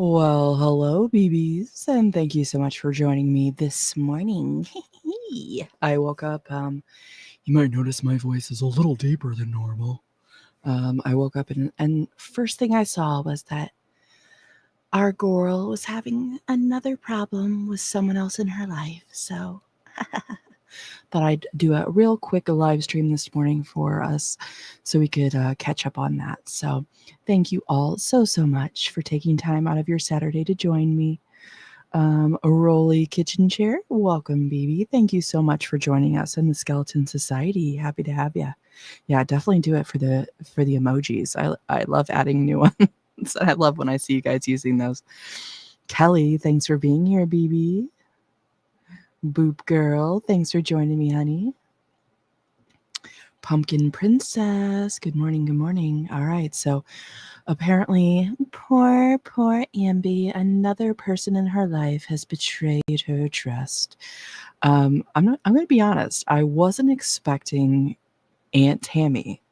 Well, hello, BBs, and thank you so much for joining me this morning. I woke up. You might notice my voice is a little deeper than normal. I woke up and first thing I saw was that our girl was having another problem with someone else in her life. So thought I'd do a real quick live stream this morning for us so we could catch up on that. So thank you all so much for taking time out of your Saturday to join me. A Rolly Kitchen Chair, welcome, BB. Thank you so much for joining us in the Skeleton Society. Happy to have you. Yeah, definitely do it for the emojis. I love adding new ones. I love when I see you guys using those. Kelly, thanks for being here, BB. Boop Girl, thanks for joining me, honey. Pumpkin Princess, good morning, good morning. All right, so apparently, poor Amby, another person in her life has betrayed her trust. I'm going to be honest. I wasn't expecting Aunt Tammy,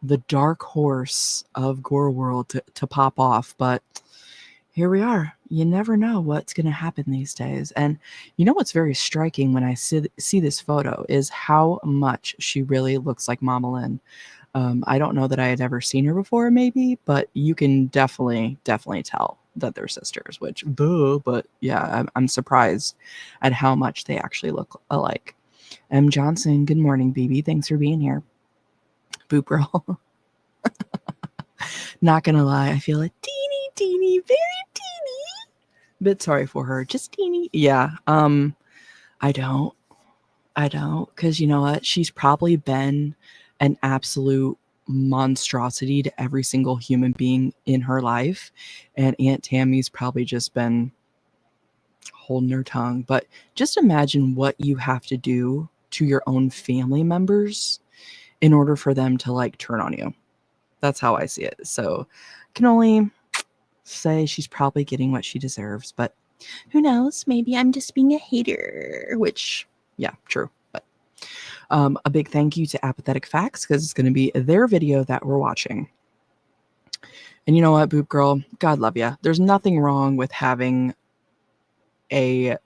the dark horse of gorlworld, to pop off, but here we are. You never know what's going to happen these days. And you know what's very striking when I see this photo is how much she really looks like Mama Lynn. I don't know that I had ever seen her before, maybe, but you can definitely tell that they're sisters, which, duh, but yeah, I'm surprised at how much they actually look alike. M. Johnson, good morning, BB. Thanks for being here. Boop girl. Not gonna lie, I feel a teeny, very teeny bit sorry for her. Just teeny. Yeah. I don't, because you know what? She's probably been an absolute monstrosity to every single human being in her life. And Aunt Tammy's probably just been holding her tongue. But just imagine what you have to do to your own family members in order for them to like turn on you. That's how I see it. So I can only say she's probably getting what she deserves. But who knows? Maybe I'm just being a hater, which, yeah, true. But a big thank you to Apathetic faxX because it's going to be their video that we're watching. And you know what, Boop Girl? God love you. There's nothing wrong with having a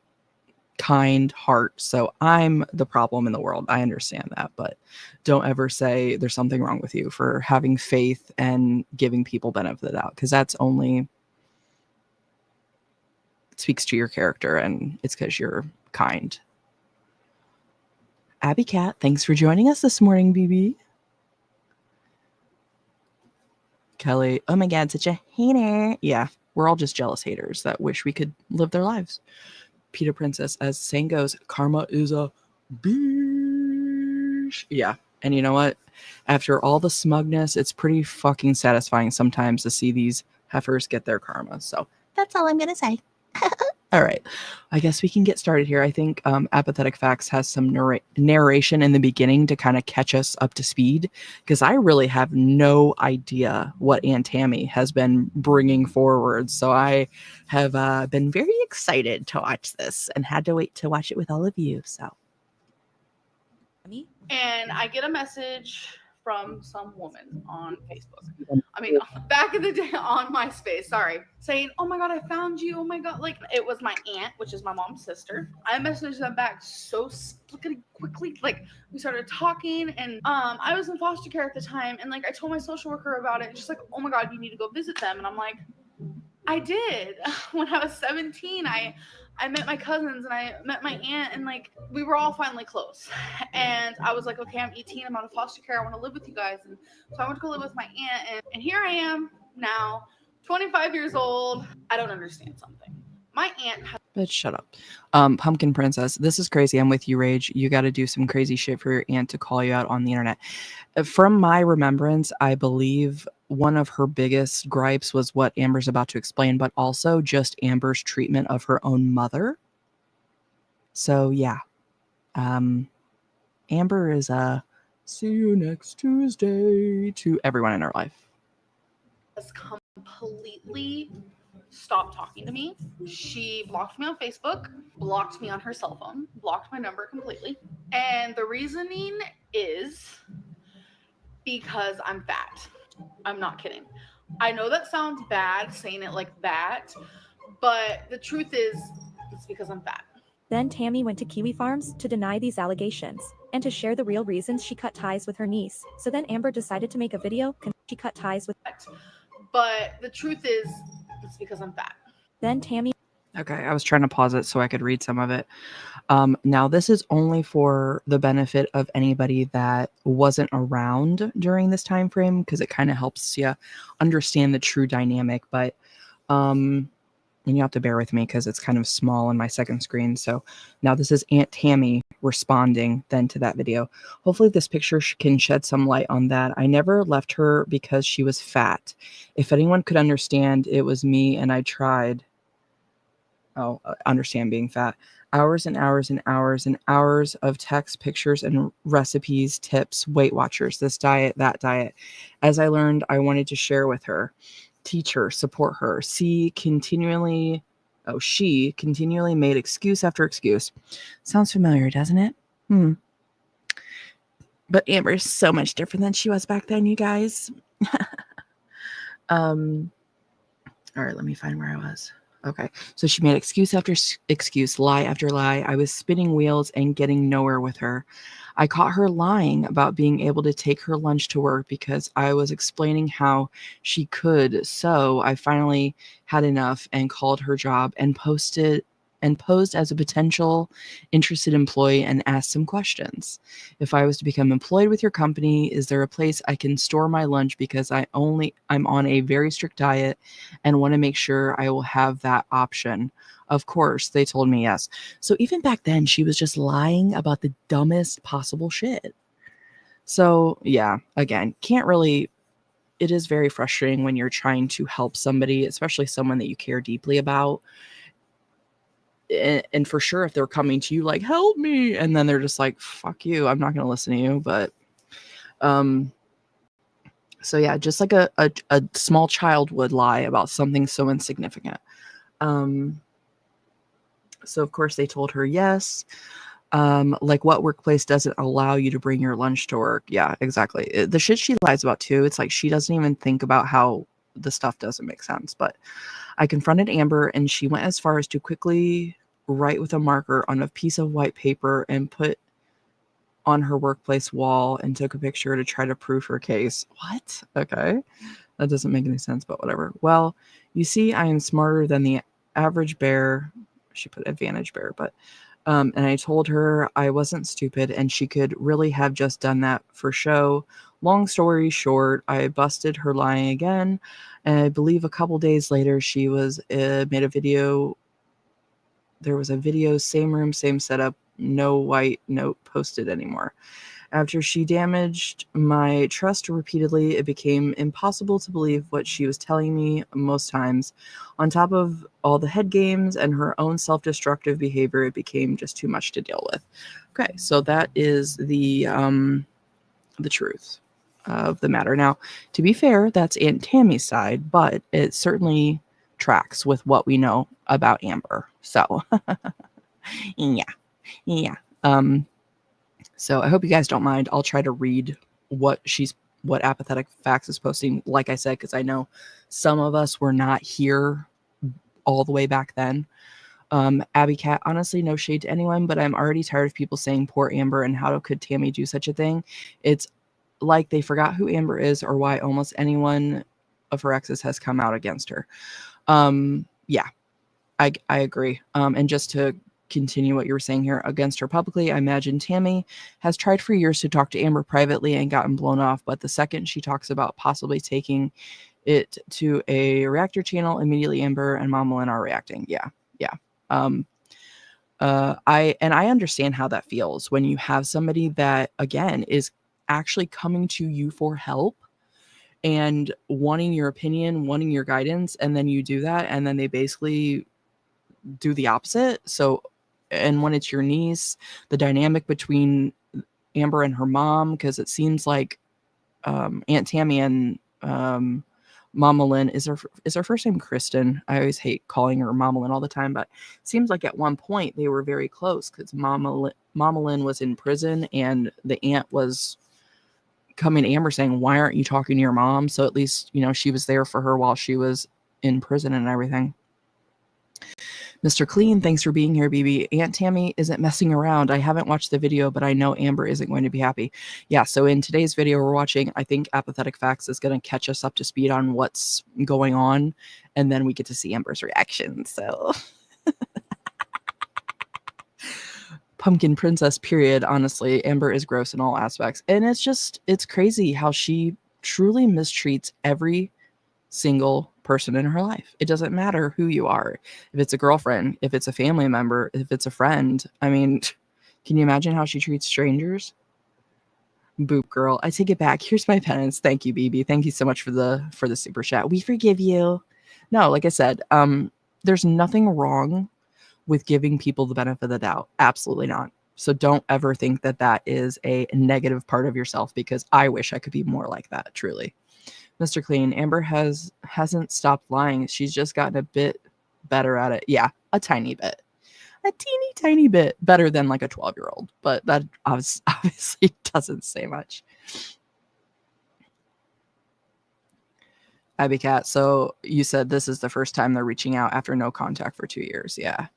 kind heart. So I'm the problem in the world. I understand that. But don't ever say there's something wrong with you for having faith and giving people benefit of the doubt, because that's only speaks to your character, and it's because you're kind. Abby Cat, thanks for joining us this morning, BB. Kelly, oh my God, such a hater. Yeah, we're all just jealous haters that wish we could live their lives. Peter Princess, as saying goes, karma is a bitch. Yeah, and you know what? After all the smugness, it's pretty fucking satisfying sometimes to see these heifers get their karma. So that's all I'm going to say. All right, I guess we can get started here. I think Apathetic faxX has some narration in the beginning to kind of catch us up to speed, because I really have no idea what Aunt Tammy has been bringing forward. So I have been very excited to watch this and had to wait to watch it with all of you. So, and I get a message from some woman on Facebook. I mean, back in the day on MySpace, sorry, saying, "Oh my God, I found you. Oh my God." Like, it was my aunt, which is my mom's sister. I messaged them back so quickly. Like, we started talking, and I was in foster care at the time, and like I told my social worker about it, and she's like, "Oh my God, you need to go visit them." And I'm like, I did. When I was 17, I met my cousins and I met my aunt, and like we were all finally close. And I was like, okay, I'm 18, I'm out of foster care, I want to live with you guys. And so I went to go live with my aunt, and here I am now, 25 years old. I don't understand something. My aunt has Bitch, shut up. Pumpkin Princess, this is crazy. I'm with you, Rage. You got to do some crazy shit for your aunt to call you out on the internet. From my remembrance, I believe one of her biggest gripes was what Amber's about to explain, but also just Amber's treatment of her own mother. So yeah, Amber is a see you next Tuesday to everyone in her life. completely stopped talking to me. She blocked me on Facebook, blocked me on her cell phone, blocked my number completely. And the reasoning is because I'm fat. I'm not kidding. I know that sounds bad saying it like that, but the truth is, it's because I'm fat. Then Tammy went to Kiwi Farms to deny these allegations and to share the real reasons she cut ties with her niece. So then Amber decided to make a video. She cut ties with. But the truth is, it's because I'm fat. Then Tammy. Okay, I was trying to pause it so I could read some of it. Now, this is only for the benefit of anybody that wasn't around during this time frame, because it kind of helps you understand the true dynamic. But and you have to bear with me because it's kind of small on my second screen. So now this is Aunt Tammy responding then to that video. Hopefully this picture can shed some light on that. I never left her because she was fat. If anyone could understand, it was me, and I tried. Oh, understand being fat. Hours and hours and hours and hours of text, pictures, and recipes, tips, Weight Watchers, this diet, that diet. As I learned, I wanted to share with her, teach her, support her. She continually made excuse after excuse. Sounds familiar, doesn't it? But Amber is so much different than she was back then, you guys. All right, let me find where I was. Okay, so she made excuse after excuse, lie after lie. I was spinning wheels and getting nowhere with her. I caught her lying about being able to take her lunch to work because I was explaining how she could. So I finally had enough and called her job and posed as a potential interested employee and asked some questions. If I was to become employed with your company, is there a place I can store my lunch because I'm on a very strict diet and want to make sure I will have that option? Of course, they told me yes. So even back then, she was just lying about the dumbest possible shit. So yeah, again, it is very frustrating when you're trying to help somebody, especially someone that you care deeply about. And for sure, if they're coming to you like, help me, and then they're just like, fuck you, I'm not going to listen to you. But so yeah, just like a small child would lie about something so insignificant. So of course they told her yes. Like, what workplace doesn't allow you to bring your lunch to work? Yeah, exactly. The shit she lies about too, it's like she doesn't even think about how the stuff doesn't make sense. But I confronted Amber, and she went as far as to quickly write with a marker on a piece of white paper and put on her workplace wall and took a picture to try to prove her case. What? Okay. That doesn't make any sense, but whatever. Well, you see, I am smarter than the average bear. She put advantage bear, but and I told her I wasn't stupid and she could really have just done that for show. Long story short, I busted her lying again. And I believe a couple days later, she was made a video. There was a video, same room, same setup, no white note posted anymore. After she damaged my trust repeatedly, it became impossible to believe what she was telling me most times. On top of all the head games and her own self-destructive behavior, it became just too much to deal with. Okay, so that is the truth of the matter. Now, to be fair, that's Aunt Tammy's side, but it certainly tracks with what we know about Amber. So, yeah. So I hope you guys don't mind. I'll try to read what Apathetic faxX is posting, like I said, because I know some of us were not here all the way back then. Abby Cat, honestly, no shade to anyone, but I'm already tired of people saying poor Amber and how could Tammy do such a thing. It's like they forgot who Amber is or why almost anyone of her exes has come out against her. Yeah, I agree. And just to continue what you were saying here, against her publicly, I imagine Tammy has tried for years to talk to Amber privately and gotten blown off, but the second she talks about possibly taking it to a reactor channel, immediately Amber and Mama Lynn are reacting. Yeah. I understand how that feels when you have somebody that, again, is actually coming to you for help and wanting your opinion, wanting your guidance, and then you do that, and then they basically do the opposite. So, and when it's your niece, the dynamic between Amber and her mom, because it seems like Aunt Tammy and Mama Lynn is her first name Kristen. I always hate calling her Mama Lynn all the time, but it seems like at one point they were very close because Mama Lynn was in prison and the aunt was coming to Amber saying, why aren't you talking to your mom? So at least, you know, she was there for her while she was in prison and everything. Mr. Clean, thanks for being here, BB. Aunt Tammy isn't messing around. I haven't watched the video, but I know Amber isn't going to be happy. Yeah, so in today's video we're watching, I think Apathetic Fax is going to catch us up to speed on what's going on, and then we get to see Amber's reaction. So Pumpkin Princess, period. Honestly, Amber is gross in all aspects. And it's crazy how she truly mistreats every single person in her life. It doesn't matter who you are. If it's a girlfriend, if it's a family member, if it's a friend. I mean, can you imagine how she treats strangers? Boop girl. I take it back. Here's my penance. Thank you, BB. Thank you so much for the super chat. We forgive you. No, like I said, there's nothing wrong with giving people the benefit of the doubt. Absolutely not. So don't ever think that that is a negative part of yourself, because I wish I could be more like that, truly. Mr. Clean, Amber hasn't stopped lying. She's just gotten a bit better at it. Yeah, a tiny bit. A teeny tiny bit better than like a 12-year-old. But that obviously doesn't say much. Abby Cat, so you said this is the first time they're reaching out after no contact for 2 years. Yeah.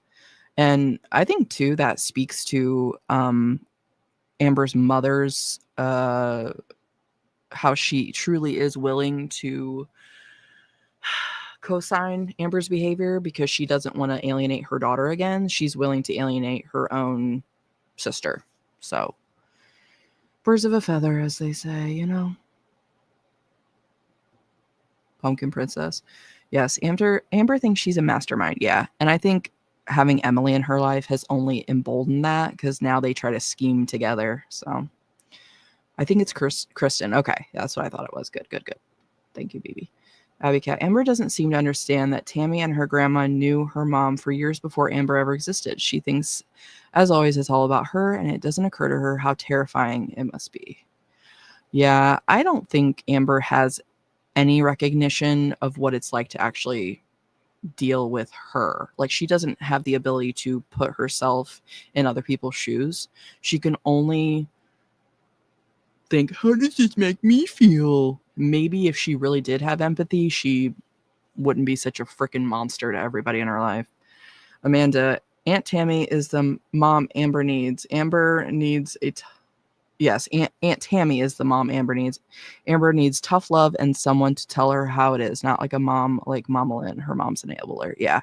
And I think, too, that speaks to Amber's mother's how she truly is willing to co-sign Amber's behavior, because she doesn't want to alienate her daughter again. She's willing to alienate her own sister. So, birds of a feather, as they say, you know. Pumpkin Princess. Yes, Amber thinks she's a mastermind. Yeah. And I think having Emily in her life has only emboldened that, because now they try to scheme together. So I think it's Kristen. Okay. That's what I thought it was. Good. Thank you, BB. Abby Cat. Amber doesn't seem to understand that Tammy and her grandma knew her mom for years before Amber ever existed. She thinks, as always, it's all about her, and it doesn't occur to her how terrifying it must be. Yeah, I don't think Amber has any recognition of what it's like to actually deal with her. Like, she doesn't have the ability to put herself in other people's shoes. She can only think, how does this make me feel? Maybe if she really did have empathy, she wouldn't be such a freaking monster to everybody in her life. Amanda, Aunt Tammy is the mom Amber needs. Amber needs yes, Aunt Tammy is the mom Amber needs. Amber needs tough love and someone to tell her how it is, not like a mom like Mama Lynn. Her mom's an enabler. Yeah.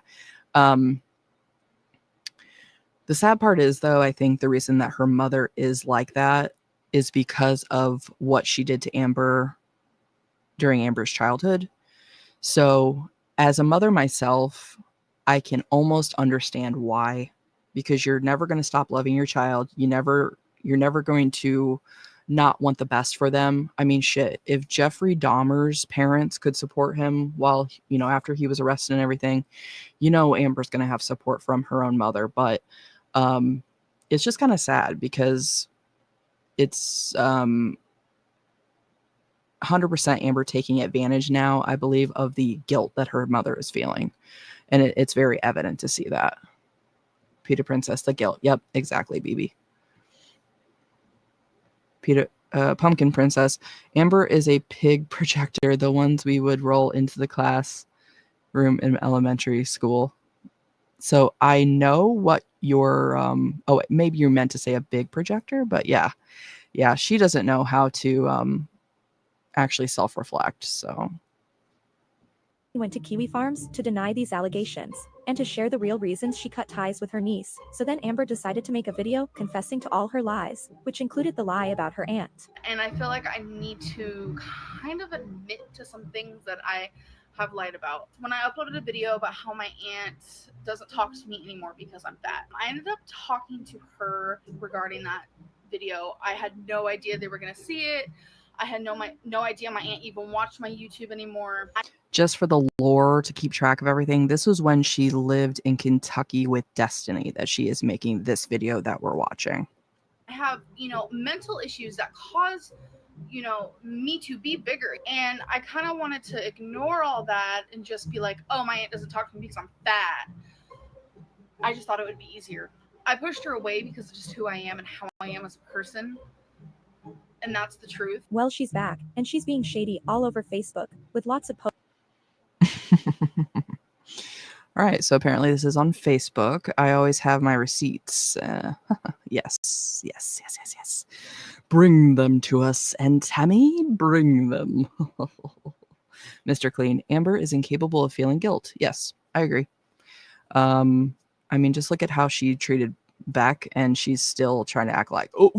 The sad part is, though, I think the reason that her mother is like that is because of what she did to Amber during Amber's childhood. So as a mother myself, I can almost understand why, because you're never going to stop loving your child. You're never going to not want the best for them. I mean, shit, if Jeffrey Dahmer's parents could support him while, you know, after he was arrested and everything, you know, Amber's going to have support from her own mother. But it's just kind of sad, because it's 100% Amber taking advantage now, I believe, of the guilt that her mother is feeling. And it's very evident to see that. Peter Princess, the guilt. Yep, exactly, BB. Pumpkin Princess. Amber is a pig projector, the ones we would roll into the classroom in elementary school. So I know what your maybe you're meant to say a big projector, but yeah, she doesn't know how to actually self-reflect. So She went to Kiwi Farms to deny these allegations and to share the real reasons she cut ties with her niece. So then Amber decided to make a video confessing to all her lies, which included the lie about her aunt. And I feel like I need to kind of admit to some things that I have lied about. When I uploaded a video about how my aunt doesn't talk to me anymore because I'm fat, I ended up talking to her regarding that video. I had no idea they were going to see it. I had no idea my aunt even watched my YouTube anymore. Just for the lore, to keep track of everything, this was when she lived in Kentucky with Destiny that she is making this video that we're watching. I have, mental issues that cause, me to be bigger. And I kind of wanted to ignore all that and just be like, oh, my aunt doesn't talk to me because I'm fat. I just thought it would be easier. I pushed her away because of just who I am and how I am as a person. and that's the truth. Well, she's back, and she's being shady all over Facebook, with lots of posts. All right, so apparently this is on Facebook. I always have my receipts. Yes. Bring them to us, and Tammy, bring them. Mr. Clean, Amber is incapable of feeling guilt. Yes, I agree. I mean, just look at how she treated Beck, and she's still trying to act like, oh,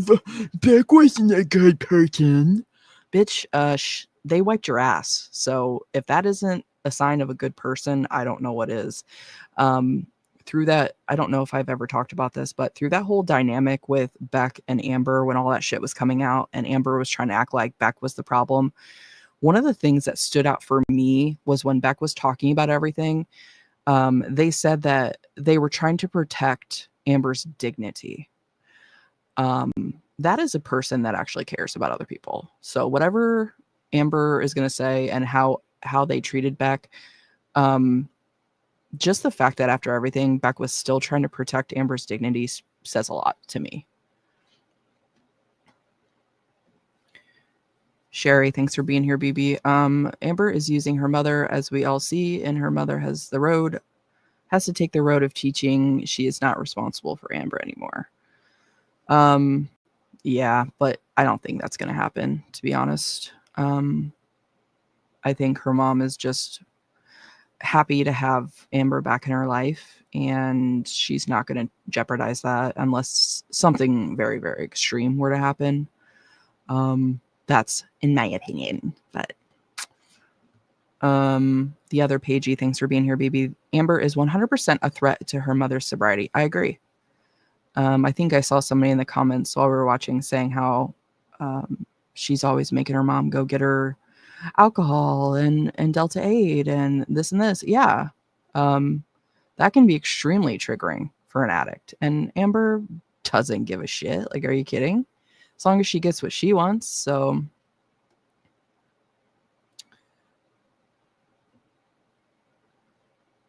Beck wasn't a good person. Bitch, they wiped your ass. So if that isn't a sign of a good person, I don't know what is. Through that, I don't know if I've ever talked about this, but through that whole dynamic with Beck and Amber, when all that shit was coming out and Amber was trying to act like Beck was the problem, one of the things that stood out for me was when Beck was talking about everything, they said that they were trying to protect Amber's dignity. That is a person that actually cares about other people. So whatever Amber is going to say and how they treated Beck, just the fact that after everything, Beck was still trying to protect Amber's dignity says a lot to me. Sherry, thanks for being here, BB. Amber is using her mother, as we all see, and her mother has to take the road of teaching. She is not responsible for Amber anymore. Yeah, but I don't think that's going to happen, to be honest. I think her mom is just happy to have Amber back in her life, and she's not going to jeopardize that unless something very, very extreme were to happen. That's in my opinion. But the other Paigey, thanks for being here, BB. Amber is 100% a threat to her mother's sobriety. I agree. I think I saw somebody in the comments while we were watching saying how she's always making her mom go get her alcohol and Delta 8 and this and this. Yeah. That can be extremely triggering for an addict. And Amber doesn't give a shit. Like, are you kidding? As long as she gets what she wants. So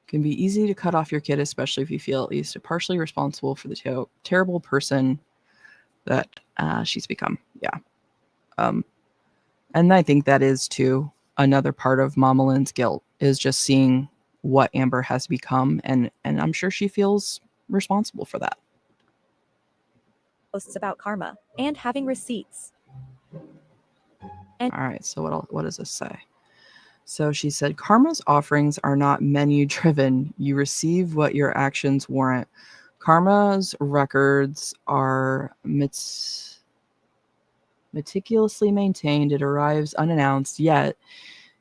it can be easy to cut off your kid, especially if you feel at least partially responsible for the terrible person that she's become. Yeah. And I think that is too another part of Mama Lynn's guilt, is just seeing what Amber has become, and I'm sure she feels responsible for that. Posts about karma and having receipts. And all right, so what does this say? So she said, karma's offerings are not menu driven. You receive what your actions warrant. Karma's records are meticulously maintained. It arrives unannounced, yet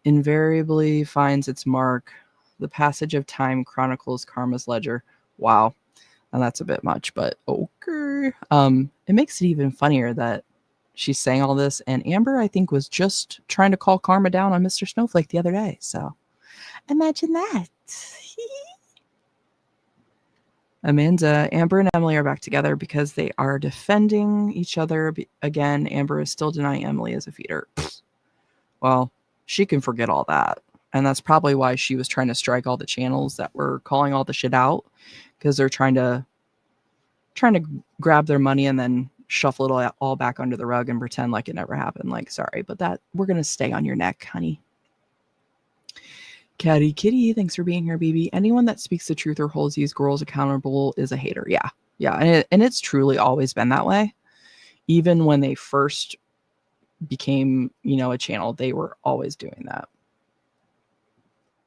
invariably finds its mark. The passage of time chronicles karma's ledger. Wow. And that's a bit much, but okay. It makes it even funnier that she's saying all this, and Amber, I think, was just trying to call karma down on Mr. Snowflake the other day. So imagine that. Amanda, Amber and Emily are back together because they are defending each other again. Amber is still denying Emily as a feeder. Well, she can forget all that. And that's probably why she was trying to strike all the channels that were calling all the shit out, because they're trying to grab their money and then shuffle it all back under the rug and pretend like it never happened. Like, sorry, but that we're going to stay on your neck, honey. Catty Kitty, thanks for being here, BB. Anyone that speaks the truth or holds these girls accountable is a hater. Yeah. And it's truly always been that way. Even when they first became, a channel, they were always doing that.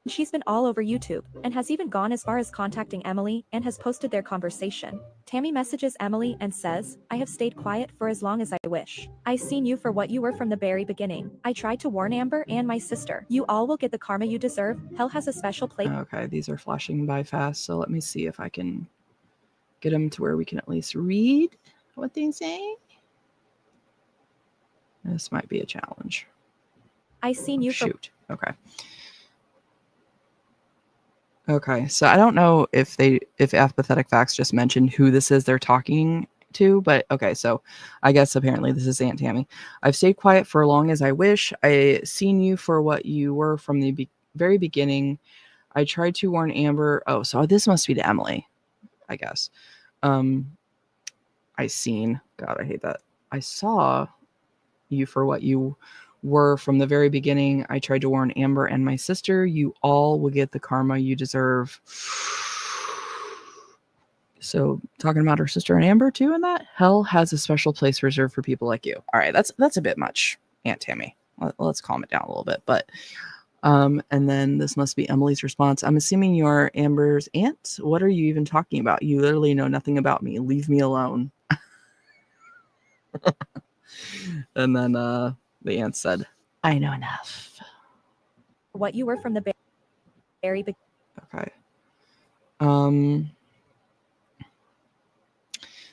she's been all over YouTube, and has even gone as far as contacting Emily, and has posted their conversation. Tammy messages Emily and says, I have stayed quiet for as long as I wish. I seen you for what you were from the very beginning. I tried to warn Amber and my sister. You all will get the karma you deserve. Hell has a special place. Okay, these are flashing by fast, so let me see if I can get them to where we can at least read what they say. This might be a challenge. I seen you for— Shoot. Okay, so I don't know if Apathetic Facts just mentioned who this is they're talking to, but okay, so I guess apparently this is Aunt Tammy. I've stayed quiet for as long as I wish. I seen you for what you were from the very beginning. I tried to warn Amber. Oh, so this must be to Emily, I guess. I seen. God, I hate that. I saw you for what you were from the very beginning. I tried to warn Amber and my sister. You all will get the karma you deserve. So talking about her sister and Amber too in that? Hell has a special place reserved for people like you. All right, that's a bit much, Aunt Tammy. Let's calm it down a little bit. But and then this must be Emily's response. I'm assuming you're Amber's aunt. What are you even talking about? You literally know nothing about me. Leave me alone. And then the aunt said, I know enough. What you were from the very beginning. Okay.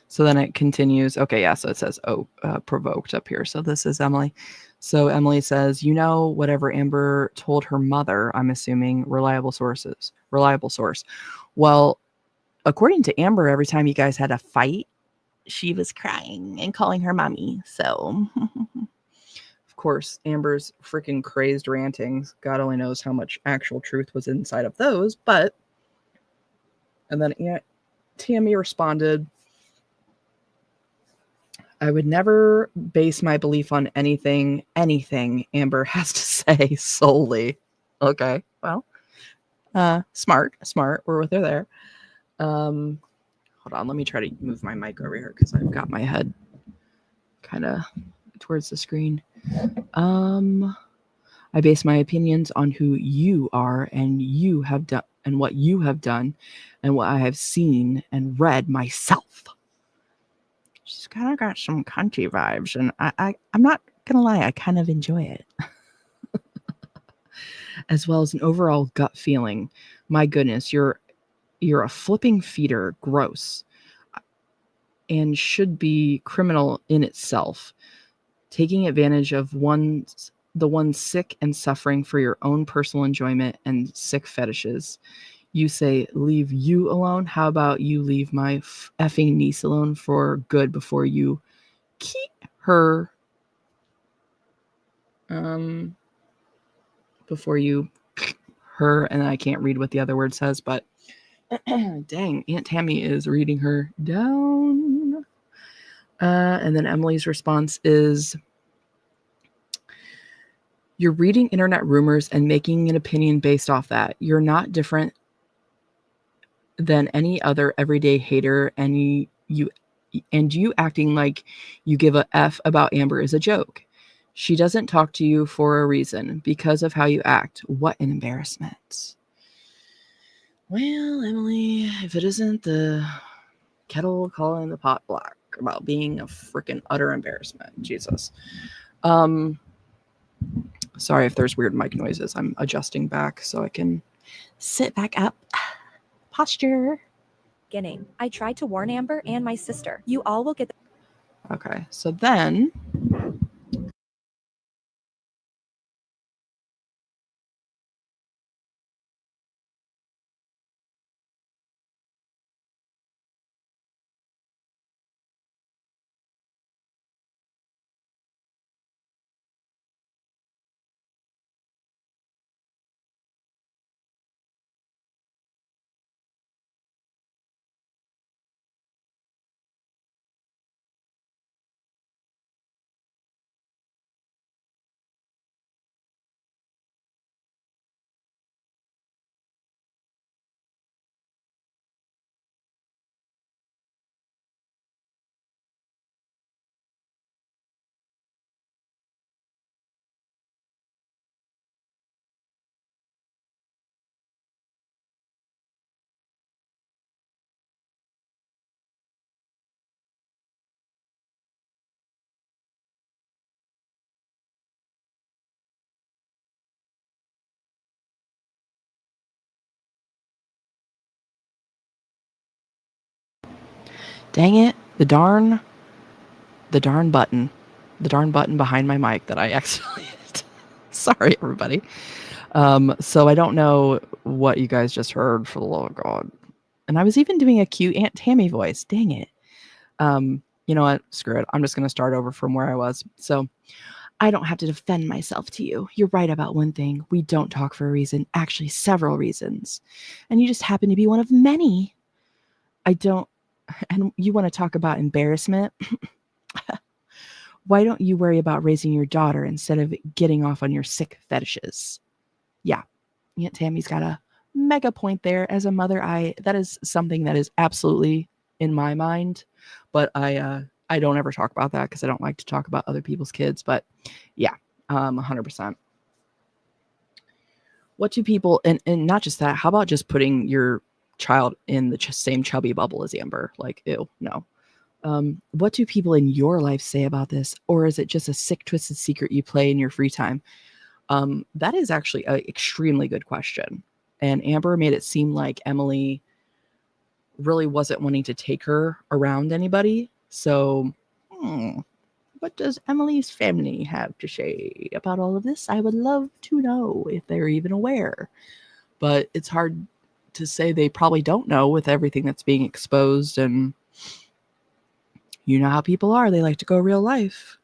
So then it continues. Okay, yeah. So it says, provoked up here. So this is Emily. So Emily says, you know, whatever Amber told her mother, I'm assuming reliable source. Well, according to Amber, every time you guys had a fight, she was crying and calling her mommy. So, of course, Amber's freaking crazed rantings. God only knows how much actual truth was inside of those. But, and then Aunt Tammy responded, I would never base my belief on anything Amber has to say solely. Okay, well, smart. We're with her there. Hold on, let me try to move my mic over here because I've got my head kind of towards the screen. I base my opinions on who you are and you have done and what you have done and what I have seen and read myself. She's kind of got some country vibes, and I'm not gonna lie, I kind of enjoy it. As well as an overall gut feeling. My goodness, you're a flipping feeder, gross, and should be criminal in itself. Taking advantage of the one sick and suffering for your own personal enjoyment and sick fetishes. You say, leave you alone. How about you leave my effing niece alone for good before you keep her, before you her, and I can't read what the other word says, but dang, Aunt Tammy is reading her down. And then Emily's response is, you're reading internet rumors and making an opinion based off that. You're not different than any other everyday hater, and you acting like you give a F about Amber is a joke. She doesn't talk to you for a reason because of how you act. What an embarrassment. Well, Emily, if it isn't the kettle calling the pot black about being a freaking utter embarrassment. Jesus. Sorry if there's weird mic noises. I'm adjusting back so I can sit back up. Posture. Beginning. I tried to warn Amber and my sister. You all will get the Okay, so then dang it, the darn button. The darn button behind my mic that I accidentally hit. Sorry, everybody. So I don't know what you guys just heard, for the love of God. And I was even doing a cute Aunt Tammy voice. Dang it. You know what? Screw it. I'm just going to start over from where I was. So I don't have to defend myself to you. You're right about one thing. We don't talk for a reason. Actually, several reasons. And you just happen to be one of many. I don't. And you want to talk about embarrassment? Why don't you worry about raising your daughter instead of getting off on your sick fetishes? Yeah, Aunt Tammy's got a mega point there. As a mother, that is something that is absolutely in my mind, but I don't ever talk about that because I don't like to talk about other people's kids. But yeah, 100%. What do people, and not just that, how about just putting your child in the same chubby bubble as Amber? Like, ew, no. What do people in your life say about this? Or is it just a sick, twisted secret you play in your free time? That is actually an extremely good question. And Amber made it seem like Emily really wasn't wanting to take her around anybody. So, what does Emily's family have to say about all of this? I would love to know if they're even aware. But it's hard to say. They probably don't know with everything that's being exposed. And you know how people are. They like to go real life.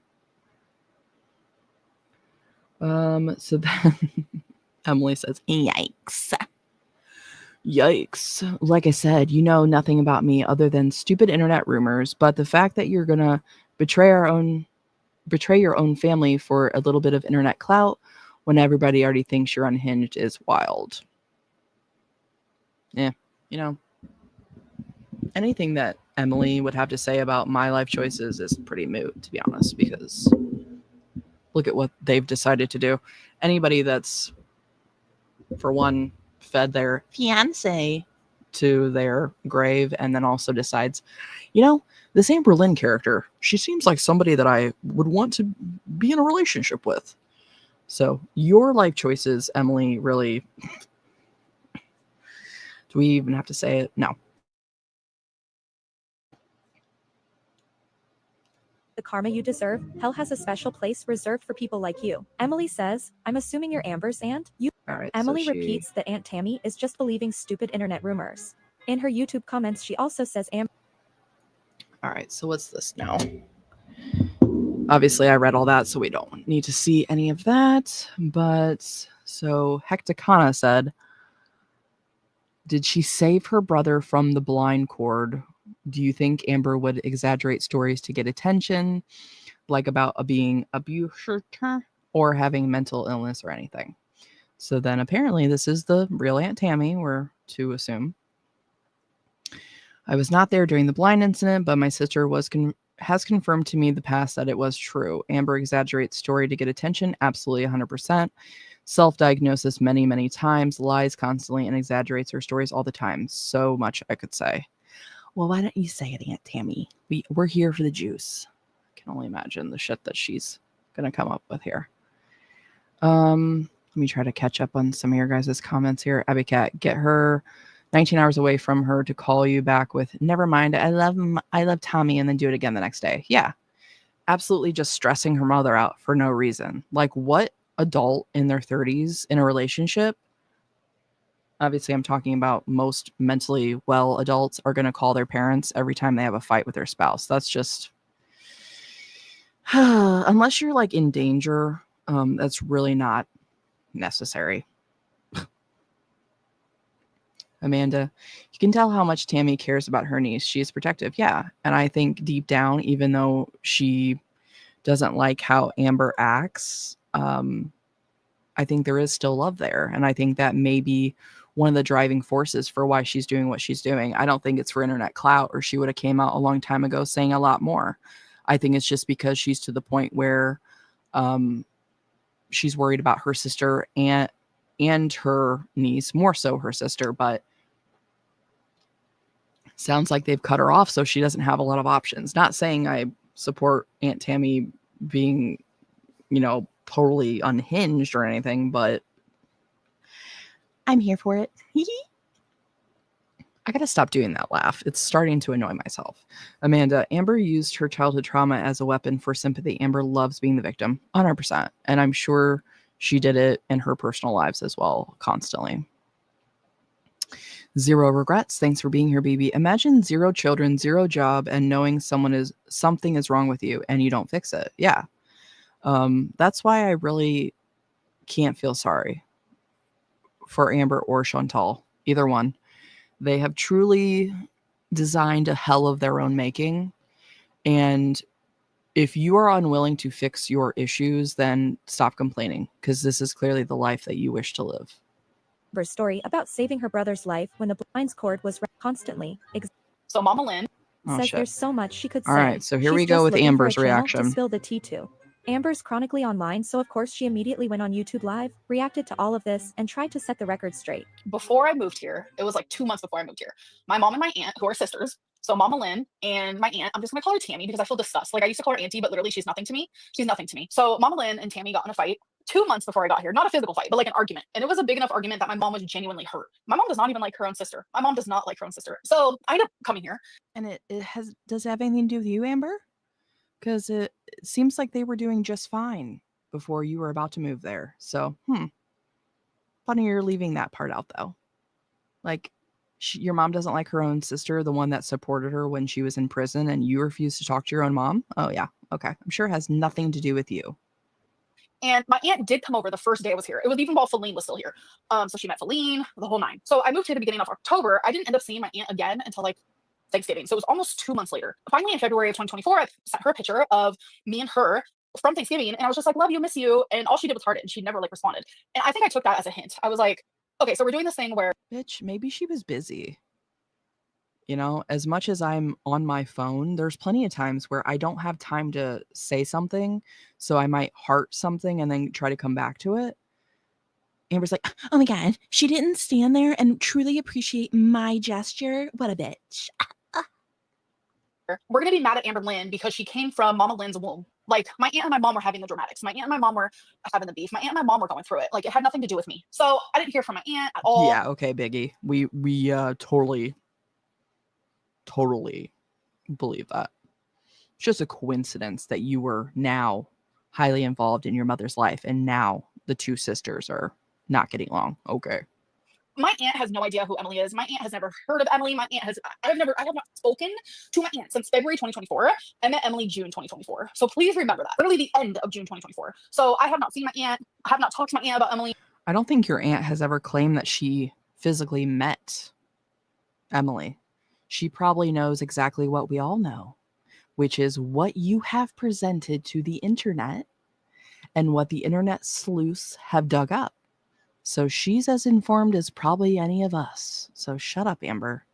So then Emily says, yikes. Yikes. Like I said, you know nothing about me other than stupid internet rumors, but the fact that you're going to betray your own family for a little bit of internet clout when everybody already thinks you're unhinged is wild. Yeah, you know, anything that Emily would have to say about my life choices is pretty moot, to be honest, because look at what they've decided to do. Anybody that's, for one, fed their fiance to their grave and then also decides, you know, this AMBERLYNN character, she seems like somebody that I would want to be in a relationship with. So your life choices, Emily, really, do we even have to say it? No. The karma you deserve, hell has a special place reserved for people like you. Emily says, I'm assuming you're Amber's aunt? All right. Emily repeats that Aunt Tammy is just believing stupid internet rumors. In her YouTube comments, she also says Amber. All right. So what's this now? Obviously, I read all that, so we don't need to see any of that. But so Hecticana said, did she save her brother from the blind cord? Do you think Amber would exaggerate stories to get attention, like about being abused or having mental illness or anything? So then apparently this is the real Aunt Tammy, we're to assume. I was not there during the blind incident, but my sister has confirmed to me in the past that it was true. Amber exaggerates story to get attention, absolutely 100%. Self-diagnosis many, many times, lies constantly, and exaggerates her stories all the time. So much I could say. Well, why don't you say it, Aunt Tammy? We're here for the juice. I can only imagine the shit that she's gonna come up with here. Let me try to catch up on some of your guys' comments here. Abby Cat, get her 19 hours away from her to call you back with, never mind, I love Tommy, and then do it again the next day. Yeah, absolutely, just stressing her mother out for no reason. Like, what adult in their 30s in a relationship, obviously I'm talking about most mentally well adults, are going to call their parents every time they have a fight with their spouse? That's just, unless you're like in danger, that's really not necessary. Amanda, you can tell how much Tammy cares about her niece. She is protective. Yeah. And I think deep down, even though she doesn't like how Amber acts, I think there is still love there. And I think that may be one of the driving forces for why she's doing what she's doing. I don't think it's for internet clout, or she would have came out a long time ago saying a lot more. I think it's just because she's to the point where she's worried about her sister and her niece, more so her sister, but sounds like they've cut her off, so she doesn't have a lot of options. Not saying I support Aunt Tammy being, totally unhinged or anything, but I'm here for it. I gotta stop doing that laugh. It's starting to annoy myself. Amanda, Amber used her childhood trauma as a weapon for sympathy. Amber loves being the victim, 100%. And I'm sure she did it in her personal lives as well, constantly. Zero regrets. Thanks for being here, baby. Imagine 0 children, 0 job, and knowing something is wrong with you and you don't fix it. Yeah. That's why I really can't feel sorry for Amber or Chantal, either one. They have truly designed a hell of their own making. And if you are unwilling to fix your issues, then stop complaining, because this is clearly the life that you wish to live. Amber's story about saving her brother's life when the blinds cord was constantly. So Mama Lynn Says shit. there's so much she could say. All right, so here She's we go just with looking for a Amber's channel reaction. to spill the tea to. Amber's chronically online, so of course she immediately went on YouTube Live, reacted to all of this, and tried to set the record straight. Before I moved here, it was like 2 months before I moved here, my mom and my aunt, who are sisters, so Mama Lynn and my aunt, I'm just gonna call her Tammy because I feel disgust. Like I used to call her auntie, but literally she's nothing to me. She's nothing to me. So Mama Lynn and Tammy got in a fight 2 months before I got here. Not a physical fight, but like an argument. And it was a big enough argument that my mom was genuinely hurt. My mom does not even like her own sister. My mom does not like her own sister. So I ended up coming here. And does it have anything to do with you, Amber? Because it seems like they were doing just fine before you were about to move there. So, funny you're leaving that part out, though. Like, your mom doesn't like her own sister, the one that supported her when she was in prison, and you refuse to talk to your own mom? Oh, yeah. Okay. I'm sure it has nothing to do with you. And my aunt did come over the first day I was here. It was even while Feline was still here. So she met Feline, the whole nine. So I moved here at the beginning of October. I didn't end up seeing my aunt again until like Thanksgiving. So it was almost 2 months later. Finally, in February of 2024, I sent her a picture of me and her from Thanksgiving. And I was just like, love you, miss you. And all she did was heart it. And she never like responded. And I think I took that as a hint. I was like, okay, so we're doing this thing where. Bitch, maybe she was busy. You know, as much as I'm on my phone, there's plenty of times where I don't have time to say something. So I might heart something and then try to come back to it. Amber's like, oh my God, she didn't stand there and truly appreciate my gesture. What a bitch. We're going to be mad at AMBERLYNN because she came from Mama Lynn's womb. Like, my aunt and my mom were having the dramatics. My aunt and my mom were having the beef. My aunt and my mom were going through it. Like, it had nothing to do with me. So I didn't hear from my aunt at all. Yeah, okay, Biggie. We totally believe that. It's just a coincidence that you were now highly involved in your mother's life, and now the two sisters are not getting along. Okay. My aunt has no idea who Emily is. My aunt has never heard of Emily. I have not spoken to my aunt since February 2024. I met Emily June 2024. So please remember that. Literally the end of June 2024. So I have not seen my aunt. I have not talked to my aunt about Emily. I don't think your aunt has ever claimed that she physically met Emily. She probably knows exactly what we all know, which is what you have presented to the internet and what the internet sleuths have dug up. So she's as informed as probably any of us. So shut up, Amber.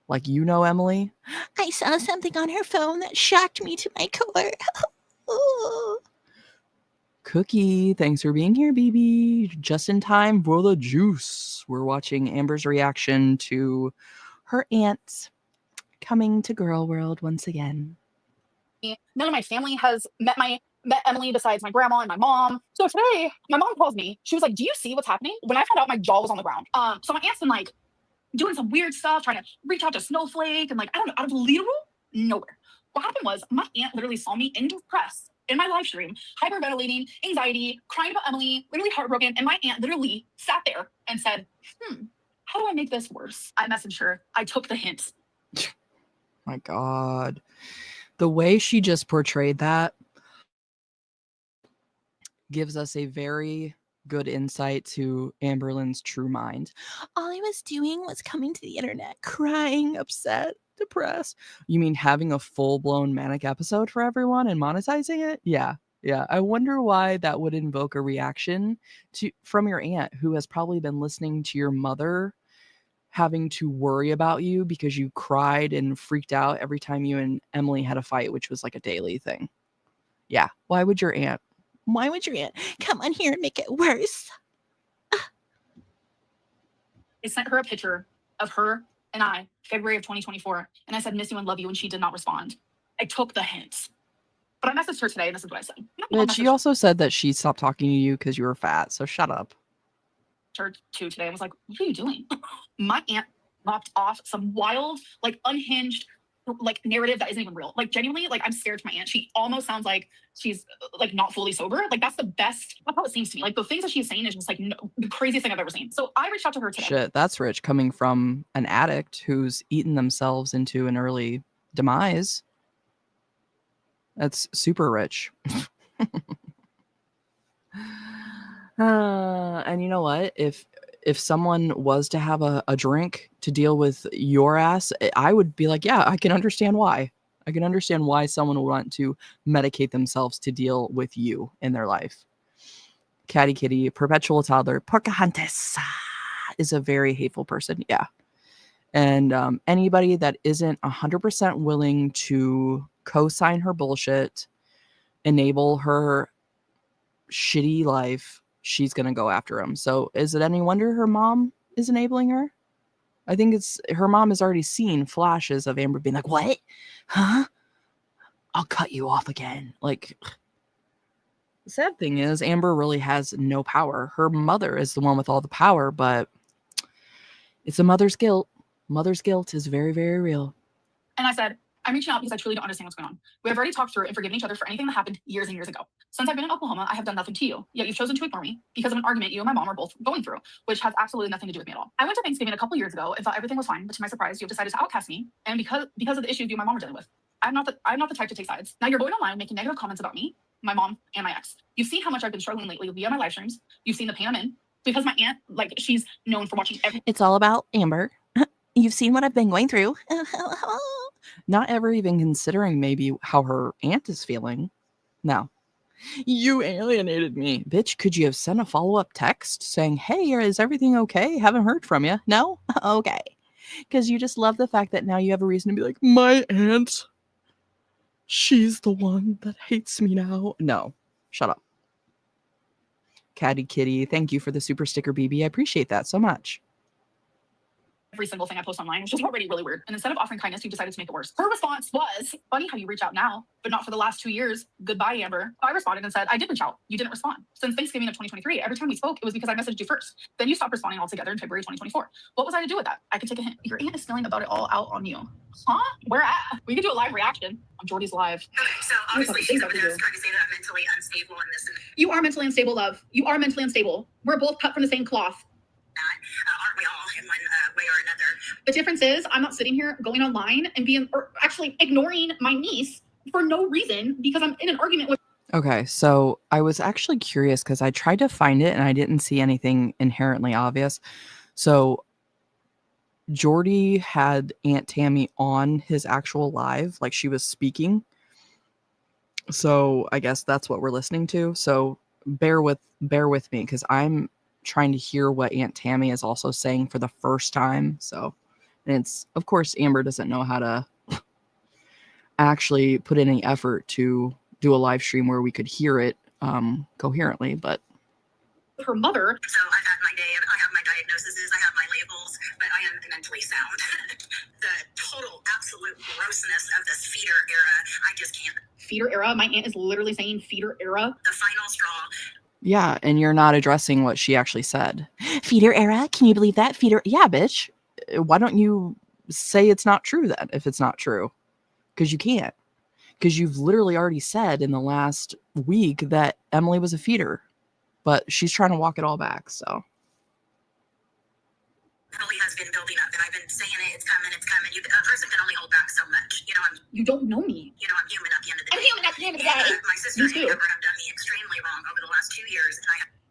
Like, you know Emily? I saw something on her phone that shocked me to my core. Cookie, thanks for being here, BB. Just in time for the juice. We're watching Amber's reaction to her aunt coming to Girl World once again. None of my family has met Emily besides my grandma and my mom. So today, my mom calls me. She was like, do you see what's happening? When I found out, my jaw was on the ground. So my aunt's been like doing some weird stuff, trying to reach out to Snowflake and like, I don't know, out of literal nowhere. What happened was my aunt literally saw me in distress in my live stream, hyperventilating, anxiety, crying about Emily, literally heartbroken. And my aunt literally sat there and said, how do I make this worse? I messaged her. I took the hint. My God. The way she just portrayed that gives us a very good insight to AMBERLYNN's true mind. All I was doing was coming to the internet, crying, upset, depressed. You mean having a full-blown manic episode for everyone and monetizing it? Yeah. I wonder why that would invoke a reaction from your aunt, who has probably been listening to your mother having to worry about you because you cried and freaked out every time you and Emily had a fight, which was like a daily thing. Yeah. Why would your aunt come on here and make it worse? I sent her a picture of her and I, February of 2024. And I said, miss you and love you. And she did not respond. I took the hint. But I messaged her today, and this is what I said. But she also said that she stopped talking to you because you were fat. So shut up. Her too today and was like, what are you doing? My aunt popped off some wild, like unhinged, like narrative that isn't even real. Like genuinely, like I'm scared to my aunt. She almost sounds like she's like not fully sober. Like that's how it seems to me. Like the things that she's saying is just like the craziest thing I've ever seen. So I reached out to her today. Shit, that's rich coming from an addict who's eaten themselves into an early demise. That's super rich. And you know what? If someone was to have a drink to deal with your ass, I would be like, yeah, I can understand why. I can understand why someone would want to medicate themselves to deal with you in their life. Catty Kitty, perpetual toddler, Pocahontas is a very hateful person. Yeah. And anybody that isn't 100% willing to co-sign her bullshit, enable her shitty life, she's going to go after him. So is it any wonder her mom is enabling her? I think it's her mom has already seen flashes of Amber being like, what? Huh? I'll cut you off again. Like, the sad thing is Amber really has no power. Her mother is the one with all the power, but it's a mother's guilt. Mother's guilt is very, very real. And I said, I'm reaching out because I truly don't understand what's going on. We have already talked through and forgiven each other for anything that happened years and years ago. Since I've been in Oklahoma, I have done nothing to you, yet you've chosen to ignore me because of an argument you and my mom are both going through, which has absolutely nothing to do with me at all. I went to Thanksgiving a couple years ago and thought everything was fine, but to my surprise, you have decided to outcast me, and because of the issues you and my mom are dealing with. I'm not the type to take sides. Now you're going online making negative comments about me, my mom, and my ex. You've seen how much I've been struggling lately via my live streams. You've seen the pain I'm in because my aunt, like, she's known for watching every. It's all about Amber. You've seen what I've been going through. Not ever even considering maybe how her aunt is feeling. No. You alienated me. Bitch, could you have sent a follow-up text saying, hey, is everything okay? Haven't heard from you. No? Okay. Because you just love the fact that now you have a reason to be like, my aunt, she's the one that hates me now. No. Shut up. Catty Kitty, thank you for the super sticker, BB. I appreciate that so much. Every single thing I post online, which is already really weird. And instead of offering kindness, you decided to make it worse. Her response was, funny how you reach out now, but not for the last 2 years. Goodbye, Amber. I responded and said, I did reach out. You didn't respond. Since Thanksgiving of 2023, every time we spoke, it was because I messaged you first. Then you stopped responding altogether in February 2024. What was I to do with that? I could take a hint. Your aunt is spilling about it all out on you. Huh? Where at? We could do a live reaction on Jordy's live. Okay, so obviously she's over there trying to say that I'm mentally unstable and this and that. You are mentally unstable, love. You are mentally unstable. We're both cut from the same cloth. Aren't we all in one way or another? The difference is I'm not sitting here going online and actually ignoring my niece for no reason because I'm in an argument with. Okay, so I was actually curious because I tried to find it and I didn't see anything inherently obvious. So Jordy had Aunt Tammy on his actual live, like she was speaking. So I guess that's what we're listening to. So bear with me because I'm trying to hear what Aunt Tammy is also saying for the first time. So, and it's, of course, Amber doesn't know how to actually put in any effort to do a live stream where we could hear it coherently, but her mother. So I've had my day, I have my diagnoses, I have my labels, but I am mentally sound. The total absolute grossness of this feeder era, I just can't. Feeder era? My aunt is literally saying feeder era. The final straw. yeah, and you're not addressing what she actually said. Feeder era? Can you believe that? Feeder? Yeah, bitch. Why don't you say it's not true then, if it's not true? Because you can't. Because you've literally already said in the last week that Emily was a feeder. But she's trying to walk it all back, so. Emily has been building up, and I've been saying it, it's coming. A person can only hold back so much. You know, You don't know me. I'm human at the end of the day. I'm human at the end of the day. My sister Me and too. Amber have done me extremely wrong over the last 2 years, and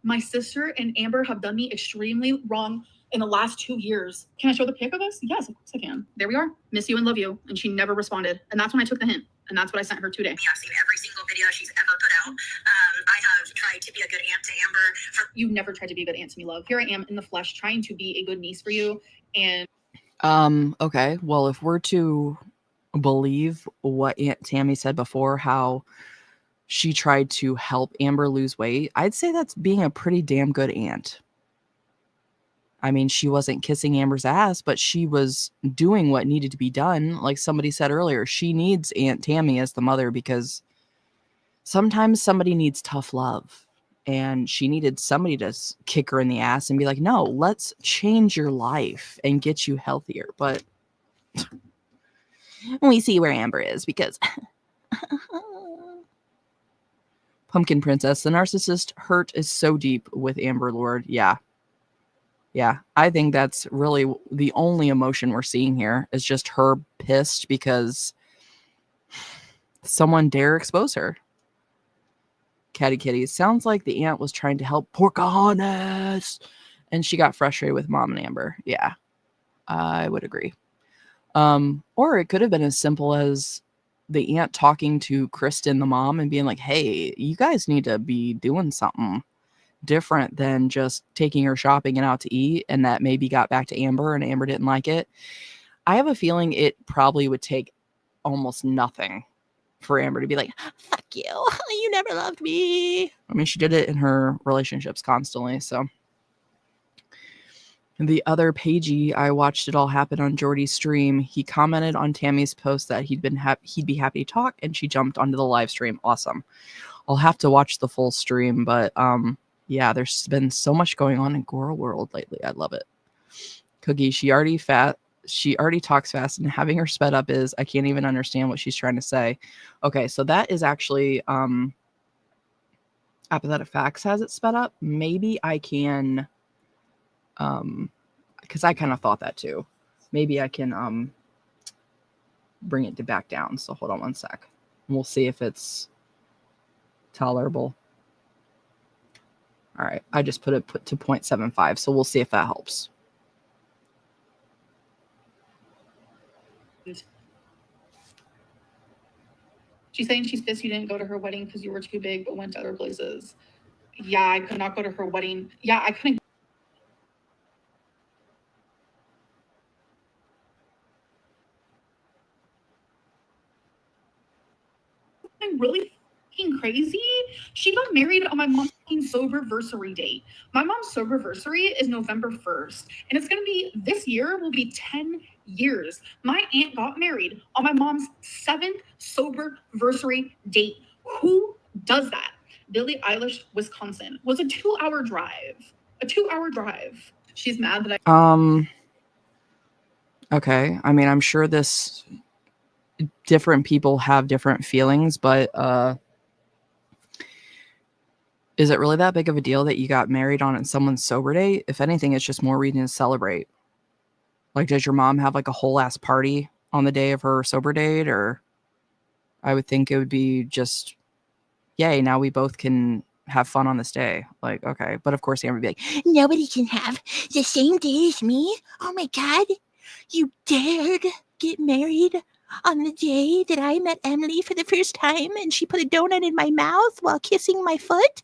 My sister and Amber have done me extremely wrong in the last 2 years. Can I show the pic of us? Yes, of course I can. There we are. Miss you and love you. And she never responded. And that's when I took the hint. And that's what I sent her today. I've seen every single video she's ever put out. I have tried to be a good aunt to Amber. You've never tried to be a good aunt to me, love. Here I am in the flesh trying to be a good niece for you. And Okay. Well, if we're to believe what Aunt Tammy said before, how she tried to help Amber lose weight, I'd say that's being a pretty damn good aunt. I mean, she wasn't kissing Amber's ass, but she was doing what needed to be done. Like somebody said earlier, she needs Aunt Tammy as the mother because sometimes somebody needs tough love. And she needed somebody to kick her in the ass and be like, no, let's change your life and get you healthier. But we see where Amber is because Pumpkin Princess, the narcissist hurt is so deep with Amber Lord. Yeah. Yeah, I think that's really the only emotion we're seeing here is just her pissed because someone dare expose her. Catty Kitty, sounds like the aunt was trying to help Pocahontas and she got frustrated with Mom and Amber. Yeah, I would agree. Or it could have been as simple as the aunt talking to Kristen, the mom, and being like, hey, you guys need to be doing something different than just taking her shopping and out to eat, and that maybe got back to Amber and Amber didn't like it. I have a feeling it probably would take almost nothing for Amber to be like, fuck you, you never loved me. I mean, she did it in her relationships constantly. So and the other Pagey, I watched it all happen on Jordy's stream. He commented on Tammy's post that he'd be happy to talk, and she jumped onto the live stream. Awesome. I'll have to watch the full stream, but yeah, there's been so much going on in gorlworld lately. I love it. Cookie, she already talks fast, and having her sped up is, I can't even understand what she's trying to say. Okay, so that is actually Apathetic faxX has it sped up. Maybe I can because I kind of thought that too. Maybe I can bring it back down. So hold on one sec. We'll see if it's tolerable. All right, I just put to 0.75, so we'll see if that helps. She's saying she's pissed you didn't go to her wedding because you were too big but went to other places. Yeah, I could not go to her wedding. Yeah, I couldn't. I'm really fucking crazy. She got married on my mom's soberversary date. My mom's soberversary is November 1st, and it's gonna be, this year will be 10 years. My aunt got married on my mom's 7th soberversary date. Who does that? Billie Eilish, Wisconsin, was a 2-hour drive. A 2-hour drive. She's mad that I Okay. I mean, I'm sure different people have different feelings, but is it really that big of a deal that you got married on someone's sober date? If anything, it's just more reason to celebrate. Like, does your mom have like a whole ass party on the day of her sober date? Or I would think it would be just, yay, now we both can have fun on this day. Like, okay. But of course, Amber would be like, nobody can have the same day as me. Oh my God. You dared get married on the day that I met Emily for the first time, and she put a donut in my mouth while kissing my foot?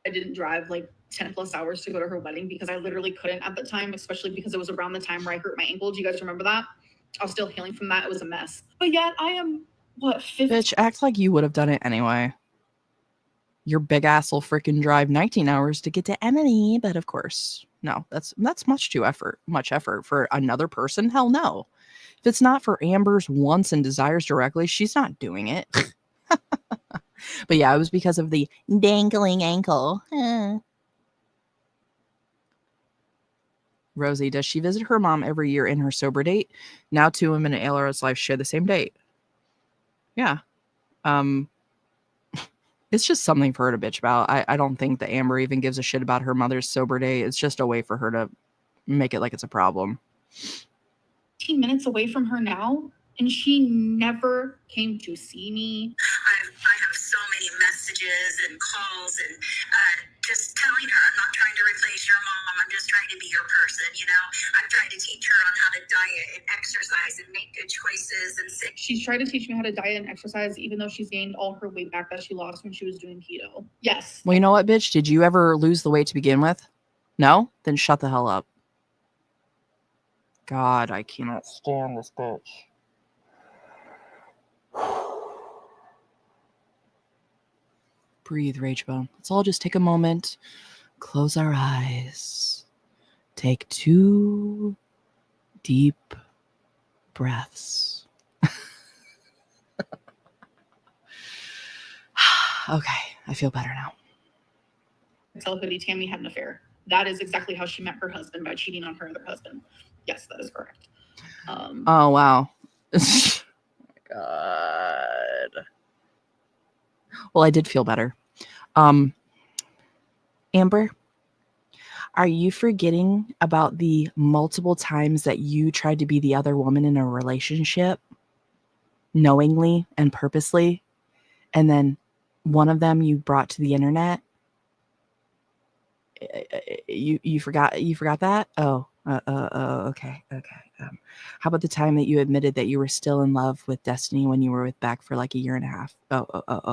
I didn't drive like 10 plus hours to go to her wedding because I literally couldn't at the time, especially because it was around the time where I hurt my ankle. Do you guys remember that? I was still healing from that. It was a mess. But yet I am, what, 50? Bitch, act like you would have done it anyway. Your big ass will freaking drive 19 hours to get to Emily, but of course, no, that's much effort for another person. Hell no. If it's not for Amber's wants and desires directly, she's not doing it. But yeah, it was because of the dangling ankle. Rosie, does she visit her mom every year in her sober date? Now 2 women in ALR's life share the same date. Yeah. It's just something for her to bitch about. I don't think that Amber even gives a shit about her mother's sober day. It's just a way for her to make it like it's a problem. 15 minutes away from her now, and she never came to see me. I have so many messages and calls and just telling her I'm not trying to replace your mom. I'm just trying to be your person, you know. I've tried to teach her on how to diet and exercise and make good choices and sit. She's tried to teach me how to diet and exercise, even though she's gained all her weight back that she lost when she was doing keto. Yes. Well, you know what, bitch? Did you ever lose the weight to begin with? No? Then shut the hell up. God, I cannot stand this bitch. Breathe, Rachel. Let's all just take a moment, close our eyes, take 2 deep breaths. Okay, I feel better now. Tell Hoodie Tammy had an affair. That is exactly how she met her husband, by cheating on her other husband. Yes, that is correct. Oh, wow. Oh, my God. Well, I did feel better. Amber, are you forgetting about the multiple times that you tried to be the other woman in a relationship knowingly and purposely, and then one of them you brought to the internet? You forgot that? Oh, okay. How about the time that you admitted that you were still in love with Destiny when you were with Beck for like a year and a half? Oh,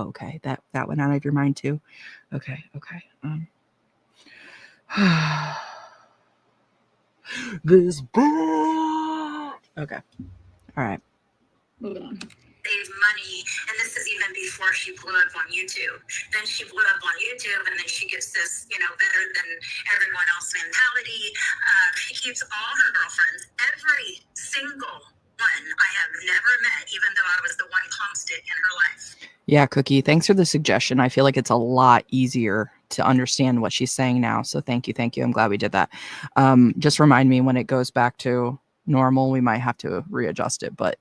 okay. That went out of your mind too. Okay. This book. Okay. All right. Moving on. Save money, and this is even before she blew up on YouTube. Then she blew up on YouTube, and then she gets this, better than everyone else mentality. She keeps all her girlfriends, every single one I have never met, even though I was the one constant in her life. Yeah, Cookie, thanks for the suggestion. I feel like it's a lot easier to understand what she's saying now. So thank you. I'm glad we did that. Just remind me when it goes back to normal, we might have to readjust it. But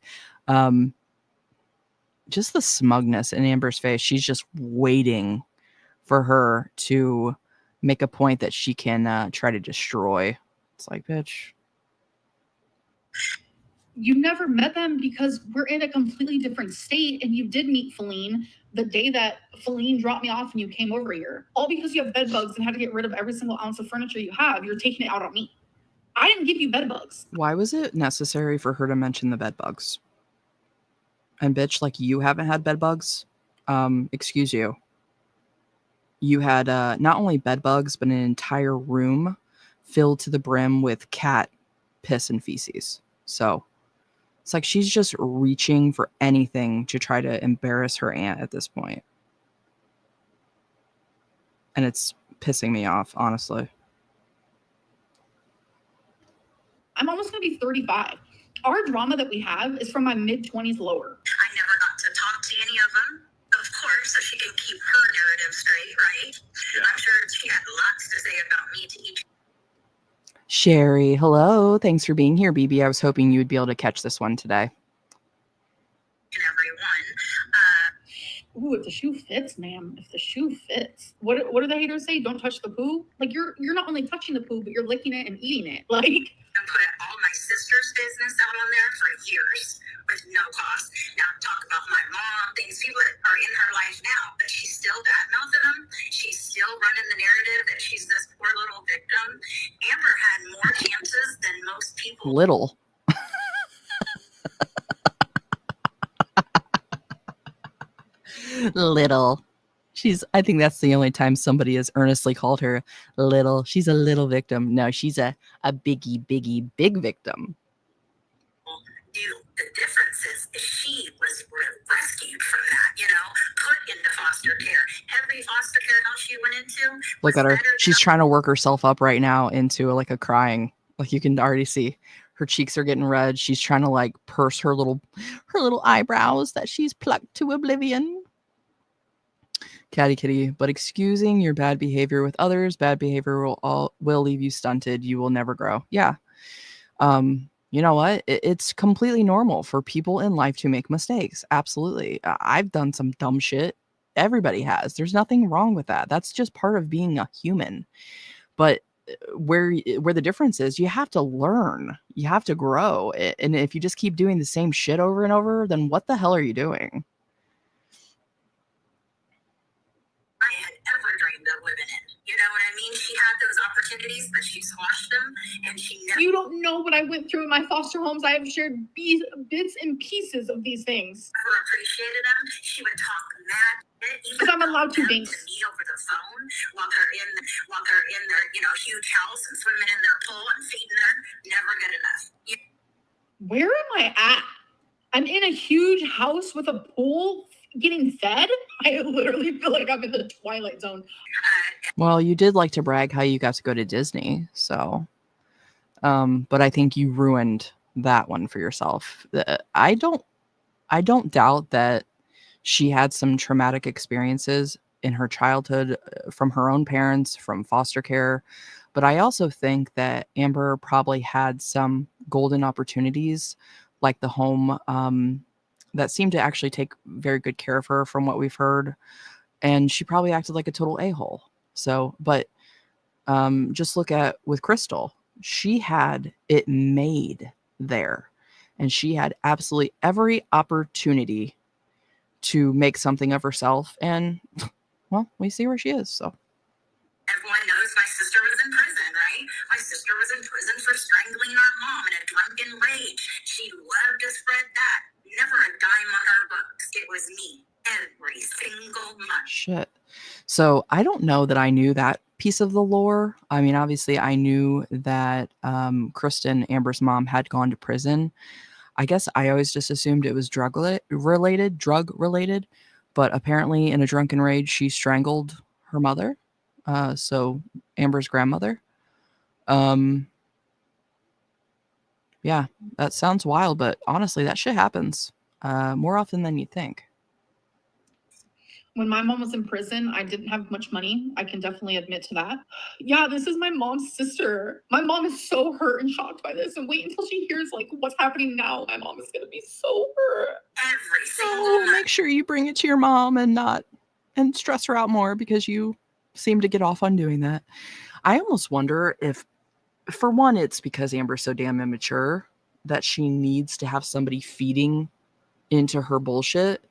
just the smugness in Amber's face. She's just waiting for her to make a point that she can try to destroy. It's like, bitch. You never met them because we're in a completely different state, and you did meet Feline the day that Feline dropped me off and you came over here. All because you have bed bugs and had to get rid of every single ounce of furniture you have. You're taking it out on me. I didn't give you bed bugs. Why was it necessary for her to mention the bed bugs? And bitch, like, you haven't had bed bugs? Excuse you. You had not only bed bugs, but an entire room filled to the brim with cat piss and feces. So it's like she's just reaching for anything to try to embarrass her aunt at this point. And it's pissing me off, honestly. I'm almost going to be 35. Our drama that we have is from my mid-20s lower. I never got to talk to any of them, of course, so she can keep her narrative straight, right? Yeah. I'm sure she had lots to say about me to each. Sherry, hello. Thanks for being here, BB. I was hoping you would be able to catch this one today. And everyone. Ooh, if the shoe fits, ma'am. If the shoe fits. What do the haters say? Don't touch the poo? Like, you're not only touching the poo, but you're licking it and eating it. Like, And put all my sister's business out on there for years with no cost. Now talk about my mom, things people that are in her life now, but she's still bad-mouthing them. She's still running the narrative that she's this poor little victim. Amber had more chances than most people. Little. Little. I think that's the only time somebody has earnestly called her little. She's a little victim. No, she's a big victim. The difference is she was rescued from that, put into foster care. Every foster care house she went into. Look at her. She's trying to work herself up right now into like a crying. Like, you can already see her cheeks are getting red. She's trying to like purse her little eyebrows that she's plucked to oblivion. Catty kitty, but excusing your bad behavior with others, bad behavior will leave you stunted. You will never grow. Yeah. You know what? It's completely normal for people in life to make mistakes. Absolutely. I've done some dumb shit. Everybody has. There's nothing wrong with that. That's just part of being a human. But where the difference is, you have to learn. You have to grow. And if you just keep doing the same shit over and over, then what the hell are you doing? I had ever dreamed of living in. You know what I mean? She had those opportunities, but she squashed them, and she never. You don't know what I went through in my foster homes. I have shared bits and pieces of these things. Never appreciated them. She would talk mad because I'm allowed to dance to me over the phone while they're in their huge house and swimming in their pool and feeding her. Never good enough. Where am I at? I'm in a huge house with a pool getting fed. I literally feel like I'm in the Twilight Zone. Well, you did like to brag how you got to go to Disney, so but I think you ruined that one for yourself. I don't doubt that she had some traumatic experiences in her childhood from her own parents, from foster care, but I also think that Amber probably had some golden opportunities, like the home that seemed to actually take very good care of her from what we've heard. And she probably acted like a total a-hole. So, but just look at with Crystal, she had it made there, and she had absolutely every opportunity to make something of herself. And well, we see where she is. So everyone knows my sister was in prison, right? My sister was in prison for strangling our mom in a drunken rage. was me every single month. Shit. So I don't know that I knew that piece of the lore. I mean, obviously I knew that Kristen, Amber's mom, had gone to prison. I guess I always just assumed it was drug related, but apparently in a drunken rage, she strangled her mother. So Amber's grandmother. Yeah, that sounds wild, but honestly, that shit happens more often than you think. When my mom was in prison, I didn't have much money. I can definitely admit to that. Yeah, this is my mom's sister. My mom is so hurt and shocked by this. And wait until she hears like what's happening now. My mom is gonna be so hurt. Every single Oh, month. make sure you bring it to your mom and stress her out more because you seem to get off on doing that. I almost wonder if, for one, it's because Amber's so damn immature that she needs to have somebody feeding into her bullshit.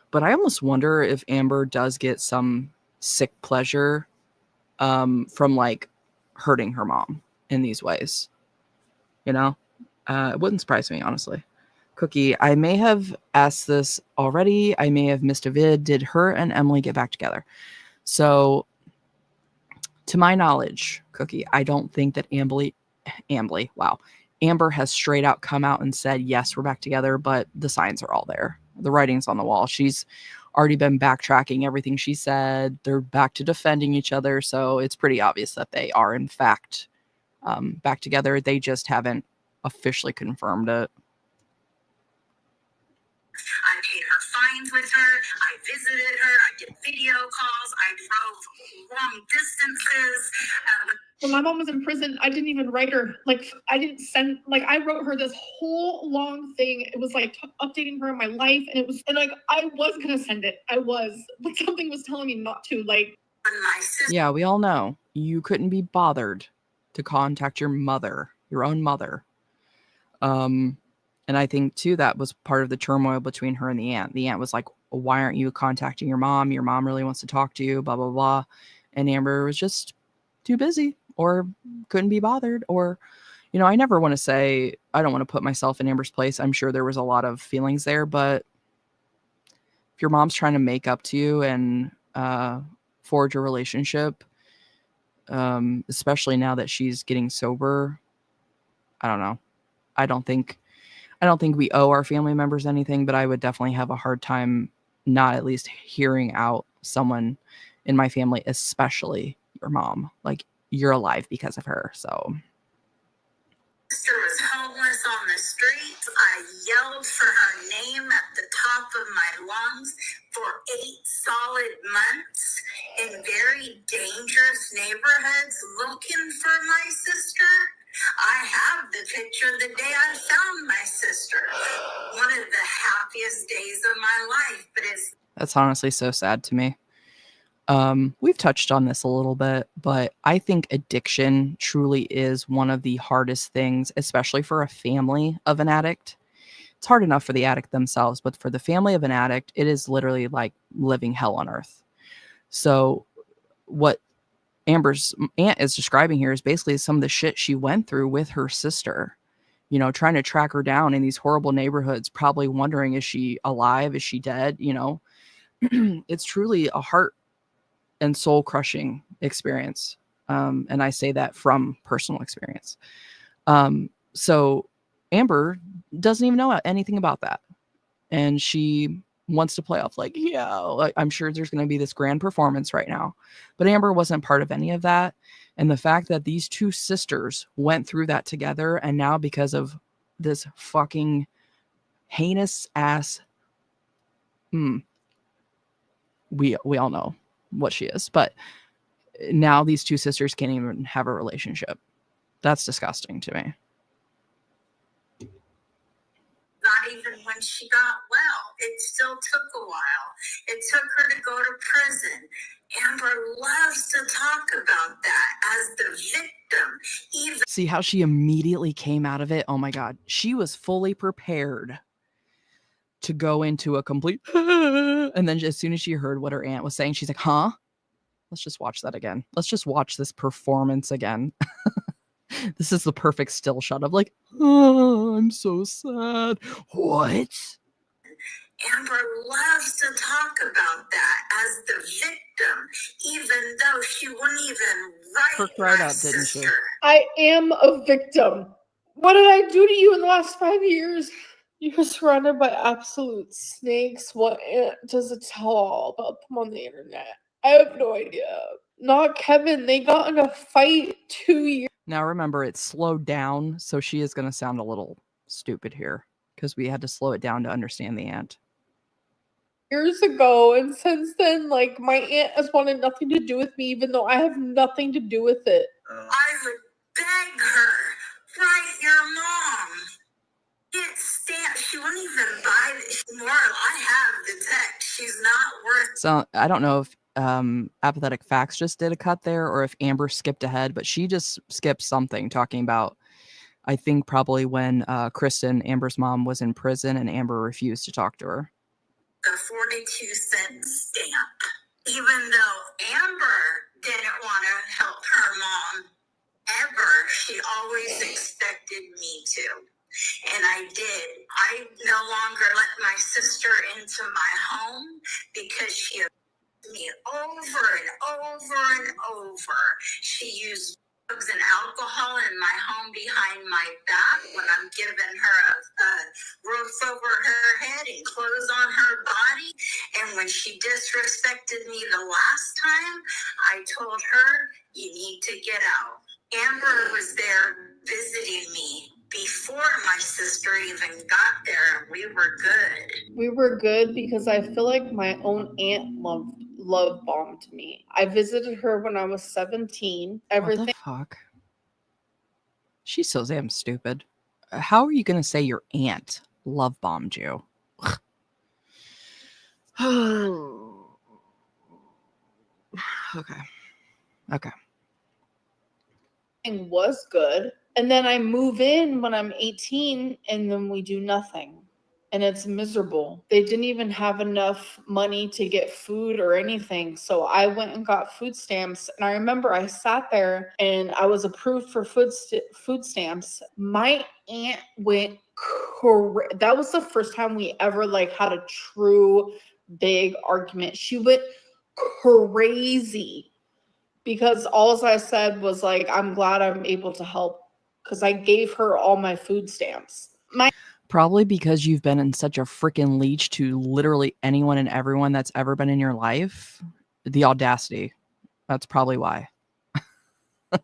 But I almost wonder if Amber does get some sick pleasure from like hurting her mom in these ways. You know, it wouldn't surprise me, honestly. Cookie, I may have asked this already. I may have missed a vid. Did her and Emily get back together? So, to my knowledge, Cookie, I don't think that Amber has straight out come out and said, yes, we're back together, but the signs are all there. The writing's on the wall. She's already been backtracking everything she said. They're back to defending each other. So it's pretty obvious that they are, in fact, back together. They just haven't officially confirmed it. I paid her fines with her. I visited her. I did video calls. I drove long distances. When my mom was in prison, I didn't even write her. Like, I didn't send, like, I wrote her this whole long thing. It was like updating her on my life. And it was, and like, I was going to send it. I was, but something was telling me not to. Like, My sister, Yeah, we all know you couldn't be bothered to contact your mother, your own mother. And I think, too, that was part of the turmoil between her and the aunt. The aunt was like, why aren't you contacting your mom? Your mom really wants to talk to you, blah, blah, blah. And Amber was just too busy or couldn't be bothered. Or, you know, I never want to say, I don't want to put myself in Amber's place. I'm sure there was a lot of feelings there. But if your mom's trying to make up to you and forge a relationship, especially now that she's getting sober, I don't know. I don't think we owe our family members anything, but I would definitely have a hard time not at least hearing out someone in my family, especially your mom. Like, you're alive because of her. So sister was homeless on the streets. I yelled for her name at the top of my lungs for 8 solid months in very dangerous neighborhoods looking for my sister. I have the picture the day I found my sister. One of the happiest days of my life, but it's that's honestly so sad to me. We've touched on this a little bit, but I think addiction truly is one of the hardest things, especially for a family of an addict. It's hard enough for the addict themselves, but for the family of an addict, it is literally like living hell on earth. So what Amber's aunt is describing here is basically some of the shit she went through with her sister, you know, trying to track her down in these horrible neighborhoods, probably wondering, is she alive? Is she dead? You know, it's truly a heart and soul crushing experience. And I say that from personal experience. So Amber doesn't even know anything about that. And she wants to play off like, yeah, like, I'm sure there's going to be this grand performance right now. But Amber wasn't part of any of that. And the fact that these two sisters went through that together, and now because of this fucking heinous ass, we all know what she is, but now these two sisters can't even have a relationship. That's disgusting to me. not even when she got well. It still took a while. It took her to go to prison. Amber loves to talk about that as the victim. Even See how she immediately came out of it? Oh my God. She was fully prepared to go into a complete and then as soon as she heard what her aunt was saying, she's like, huh? Let's just watch that again. Let's just watch this performance again. This is the perfect still shot of like, oh, I'm so sad. What? Amber loves to talk about that as the victim, even though she wouldn't even Perked write right my up, didn't she? sister. I am a victim. What did I do to you in the last 5 years? You were surrounded by absolute snakes. What aunt does it tell all about them on the internet? I have no idea. Not Kevin. They got in a fight 2 years Now remember, it's slowed down, so she is going to sound a little stupid here because we had to slow it down to understand the aunt. ago, and since then, like, my aunt has wanted nothing to do with me, even though I have nothing to do with it. I would beg her, write your mom. Can't stand. She wouldn't even buy this. Moral, I have the text. She's not worth. So I don't know if Apathetic Facts just did a cut there or if Amber skipped ahead, but she just skipped something talking about, I think probably when Kristen, Amber's mom, was in prison and Amber refused to talk to her. The 42-cent stamp. Even though Amber didn't want to help her mom ever, she always expected me to. And I did. I no longer let my sister into my home because she abused me over and over and over. She used drugs and alcohol in my home behind my back when I'm giving her a roof over her head and clothes on her body. And when she disrespected me the last time, I told her, you need to get out. Amber was there visiting me before my sister even got there, and we were good. We were good because I feel like my own aunt love bombed me. I visited her when I was 17. What the fuck? She's so damn stupid. How are you going to say your aunt love bombed you? Okay. Was good. And then I move in when I'm 18 and then we do nothing. And it's miserable. They didn't even have enough money to get food or anything. So I went and got food stamps. And I remember I sat there and I was approved for food stamps. My aunt went that was the first time we ever like had a true big argument. She went crazy. Because all I said was like, I'm glad I'm able to help because I gave her all my food stamps. Probably because you've been in such a freaking leech to literally anyone and everyone that's ever been in your life. The audacity. That's probably why. My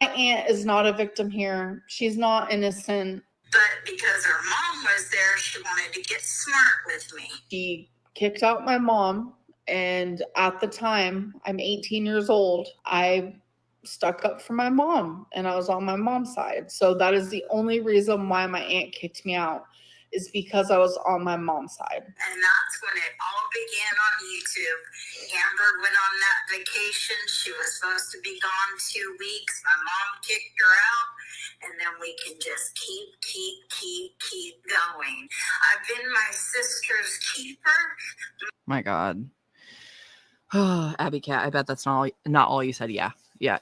aunt is not a victim here. She's not innocent. But because her mom was there, she wanted to get smart with me. She kicked out my mom. And at the time, I'm 18 years old. I stuck up for my mom and I was on my mom's side. So that is the only reason why my aunt kicked me out, is because I was on my mom's side. And that's when it all began on YouTube. Amber went on that vacation. She was supposed to be gone 2 weeks. My mom kicked her out. And then we can just keep going. I've been my sister's keeper. My God. Abby Cat, I bet that's not all you said. Yeah.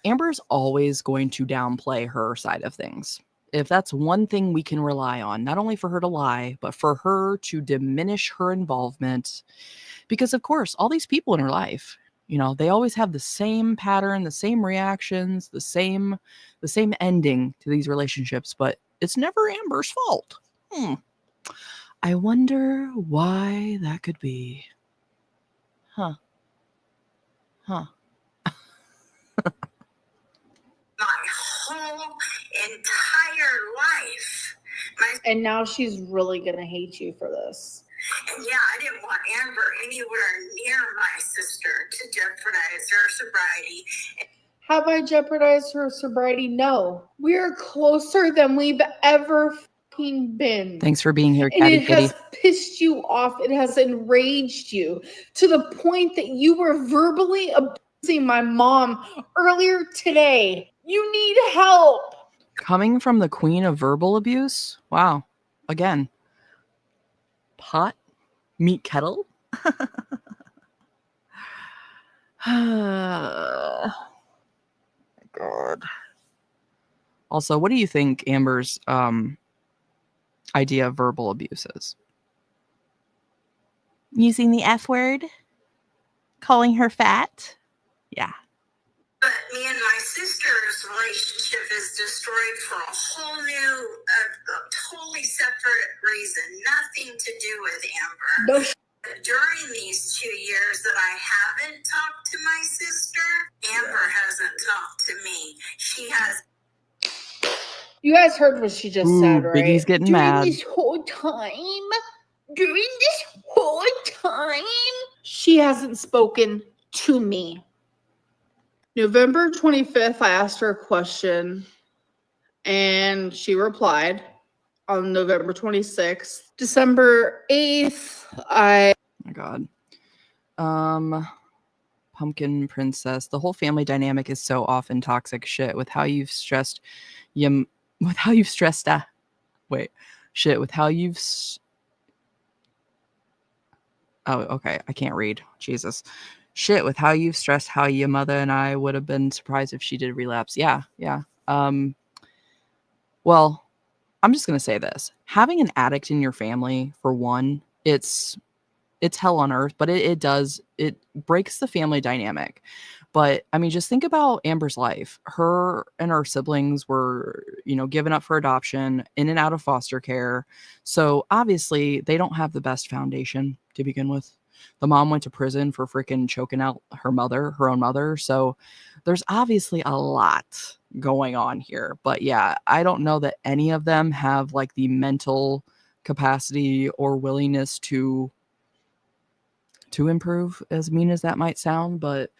Amber's always going to downplay her side of things. If that's one thing we can rely on, not only for her to lie, but for her to diminish her involvement. Because of course, all these people in her life, they always have the same pattern, the same reactions, the same ending to these relationships, but it's never Amber's fault. I wonder why that could be. Huh. My whole entire life. And now she's really going to hate you for this. And yeah, I didn't want Amber anywhere near my sister to jeopardize her sobriety. Have I jeopardized her sobriety? No. We're closer than we've ever been. Thanks for being here, and Catty it Kitty. has pissed you off. It has enraged you to the point that you were verbally abusing my mom earlier today. You need help. Coming from the queen of verbal abuse? Wow. Again. Pot? Meat kettle? God. Also, what do you think Amber's idea of verbal abuse is? Using the F word? Calling her fat? Yeah. But me and my sister's relationship is destroyed for a whole new, a totally separate reason. Nothing to do with Amber. During these 2 years that I haven't talked to my sister, Amber hasn't talked to me. She has. You guys heard what she just said, right? Biggie's getting mad. During this whole time, she hasn't spoken to me. November 25th, I asked her a question and she replied on November 26th. December 8th, Oh my God. Pumpkin Princess. The whole family dynamic is so often toxic shit with how you've stressed with how you've stressed with how you've oh, okay, I can't read. Jesus. Shit with how you've stressed how your mother and I would have been surprised if she did relapse. Yeah. Well, I'm just gonna say this. Having an addict in your family, for one, it's hell on earth, but it breaks the family dynamic. But I mean, just think about Amber's life. Her and her siblings were, given up for adoption, in and out of foster care. So obviously they don't have the best foundation to begin with. The mom went to prison for freaking choking out her own mother. So there's obviously a lot going on here. But yeah, I don't know that any of them have like the mental capacity or willingness to improve, as mean as that might sound. But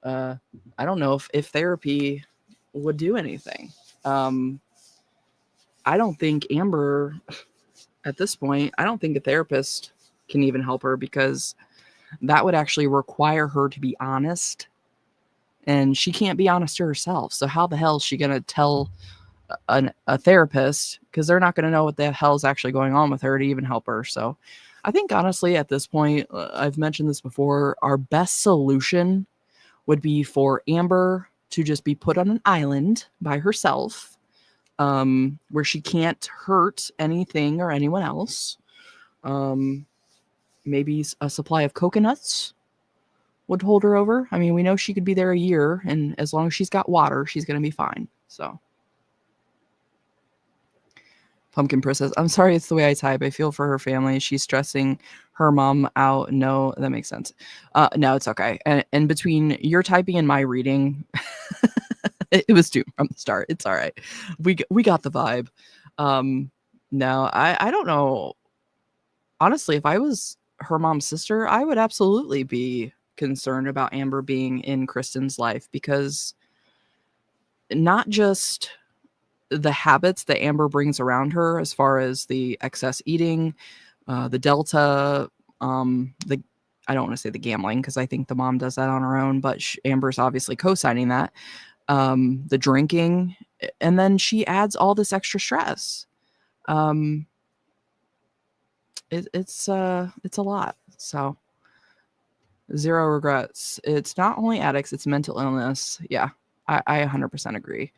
I don't know if therapy would do anything. I don't think Amber, at this point, I don't think a therapist can even help her, because that would actually require her to be honest, and she can't be honest to herself. So how the hell is she going to tell a therapist, because they're not going to know what the hell is actually going on with her to even help her. So I think honestly at this point, I've mentioned this before, our best solution would be for Amber to just be put on an island by herself, where she can't hurt anything or anyone else. Maybe a supply of coconuts would hold her over. I mean, we know she could be there a year, and as long as she's got water, she's going to be fine. So Pumpkin Princess, I'm sorry it's the way I type. I feel for her family. She's stressing her mom out. No, that makes sense. No, it's okay. And between your typing and my reading, it was doomed from the start. It's all right. We got the vibe. No, I don't know. Honestly, if I was her mom's sister, I would absolutely be concerned about Amber being in Kristen's life, because not just the habits that Amber brings around her, as far as the excess eating, the Delta, I don't want to say the gambling, because I think the mom does that on her own, but Amber's obviously co-signing that, the drinking, and then she adds all this extra stress. It's a lot. So zero regrets. It's not only addicts, it's mental illness. Yeah, I 100% agree.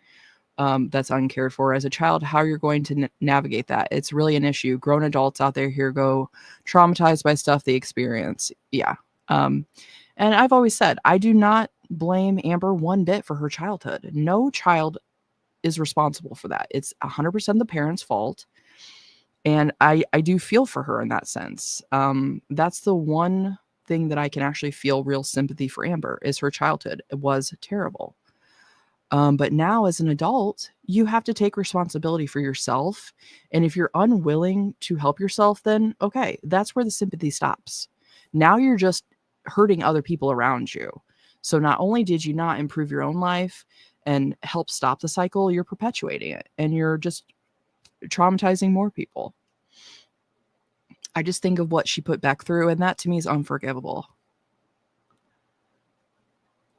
That's uncared for as a child. How you're going to navigate that, it's really an issue. Grown adults out there here go traumatized by stuff they experience. Yeah. And I've always said, I do not blame Amber one bit for her childhood. No child is responsible for that. It's 100% the parents' fault. And I do feel for her in that sense. That's the one thing that I can actually feel real sympathy for Amber, is her childhood. It was terrible. But now as an adult, you have to take responsibility for yourself. And if you're unwilling to help yourself, then okay, that's where the sympathy stops. Now you're just hurting other people around you. So not only did you not improve your own life and help stop the cycle, you're perpetuating it, and you're just traumatizing more people. I just think of what she put Beck through, and that to me is unforgivable.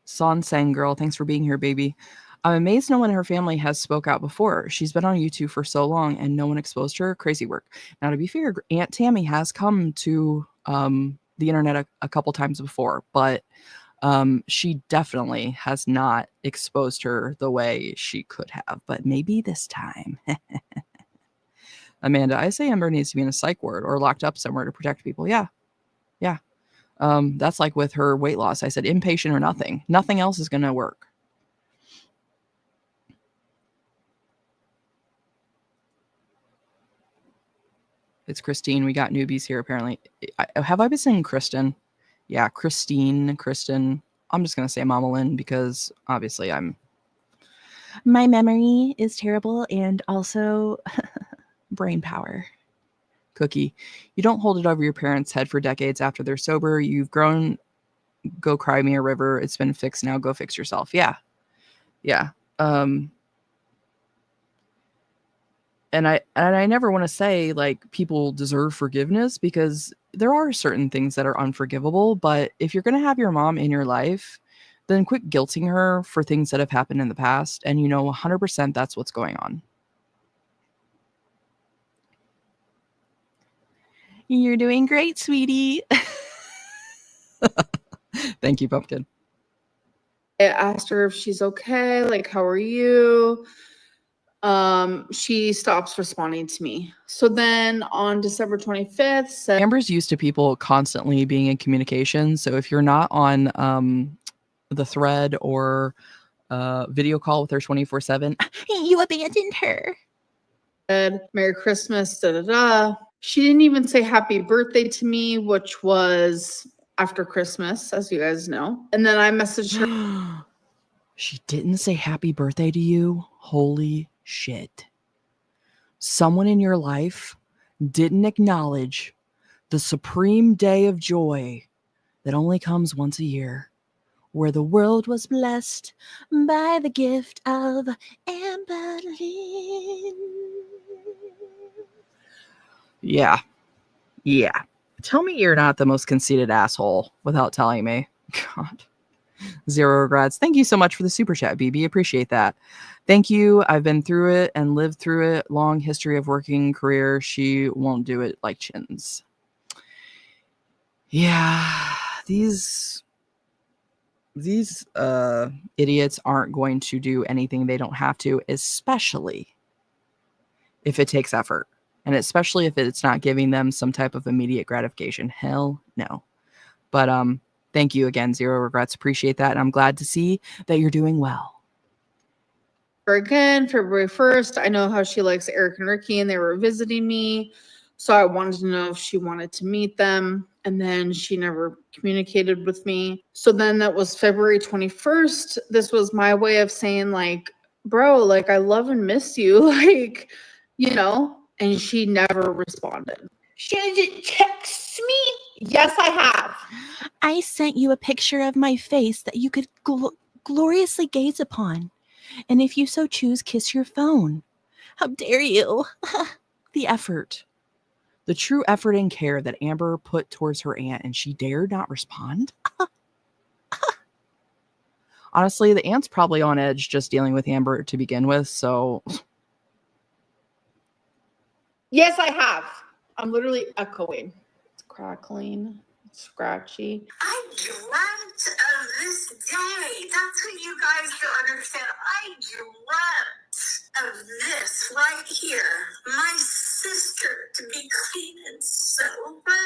Son Sang Girl, thanks for being here, baby. I'm amazed no one in her family has spoke out before. She's been on YouTube for so long and no one exposed her. Crazy work. Now, to be fair, Aunt Tammy has come to the internet a couple times before, but she definitely has not exposed her the way she could have. But maybe this time. Amanda, I say Amber needs to be in a psych ward or locked up somewhere to protect people. Yeah. That's like with her weight loss. I said inpatient or nothing. Nothing else is going to work. It's Christine. We got newbies here apparently. Have I been saying Kristen? Yeah, Kristen. I'm just going to say Mama Lynn because obviously my memory is terrible and also brain power. Cookie, you don't hold it over your parents' head for decades after they're sober. You've grown. Go cry me a river. It's been fixed now. Go fix yourself. Yeah. And I never want to say like people deserve forgiveness because there are certain things that are unforgivable. But if you're going to have your mom in your life, then quit guilting her for things that have happened in the past. And 100% that's what's going on. You're doing great, sweetie. Thank you, Pumpkin. I asked her if she's okay, like, how are you? She stops responding to me. So then on December 25th, Amber's used to people constantly being in communication. So if you're not on the thread or video call with her 24/7, you abandoned her. Merry Christmas, She didn't even say happy birthday to me, which was after Christmas, as you guys know. And then I messaged her. She didn't say happy birthday to you? Holy shit. Someone in your life didn't acknowledge the supreme day of joy that only comes once a year, where the world was blessed by the gift of AMBERLYNN. Yeah. Tell me you're not the most conceited asshole without telling me. God. Zero regrets. Thank you so much for the super chat, BB. Appreciate that. Thank you. I've been through it and lived through it. Long history of working career. She won't do it like chins. Yeah. These idiots aren't going to do anything they don't have to, especially if it takes effort. And especially if it's not giving them some type of immediate gratification. Hell no. But thank you again, Zero Regrets. Appreciate that. And I'm glad to see that you're doing well. Again, February 1st. I know how she likes Eric and Ricky, and they were visiting me. So I wanted to know if she wanted to meet them. And then she never communicated with me. So then that was February 21st. This was my way of saying, like, bro, like, I love and miss you. Like, and she never responded. She didn't text me. Yes, I have. I sent you a picture of my face that you could gloriously gaze upon. And if you so choose, kiss your phone. How dare you? The effort. The true effort and care that Amber put towards her aunt, and she dared not respond. Honestly, the aunt's probably on edge just dealing with Amber to begin with, so... Yes, I have. I'm literally echoing. It's crackling. It's scratchy. I dreamt of this day. That's what you guys don't understand. I dreamt of this right here. My sister to be clean and sober.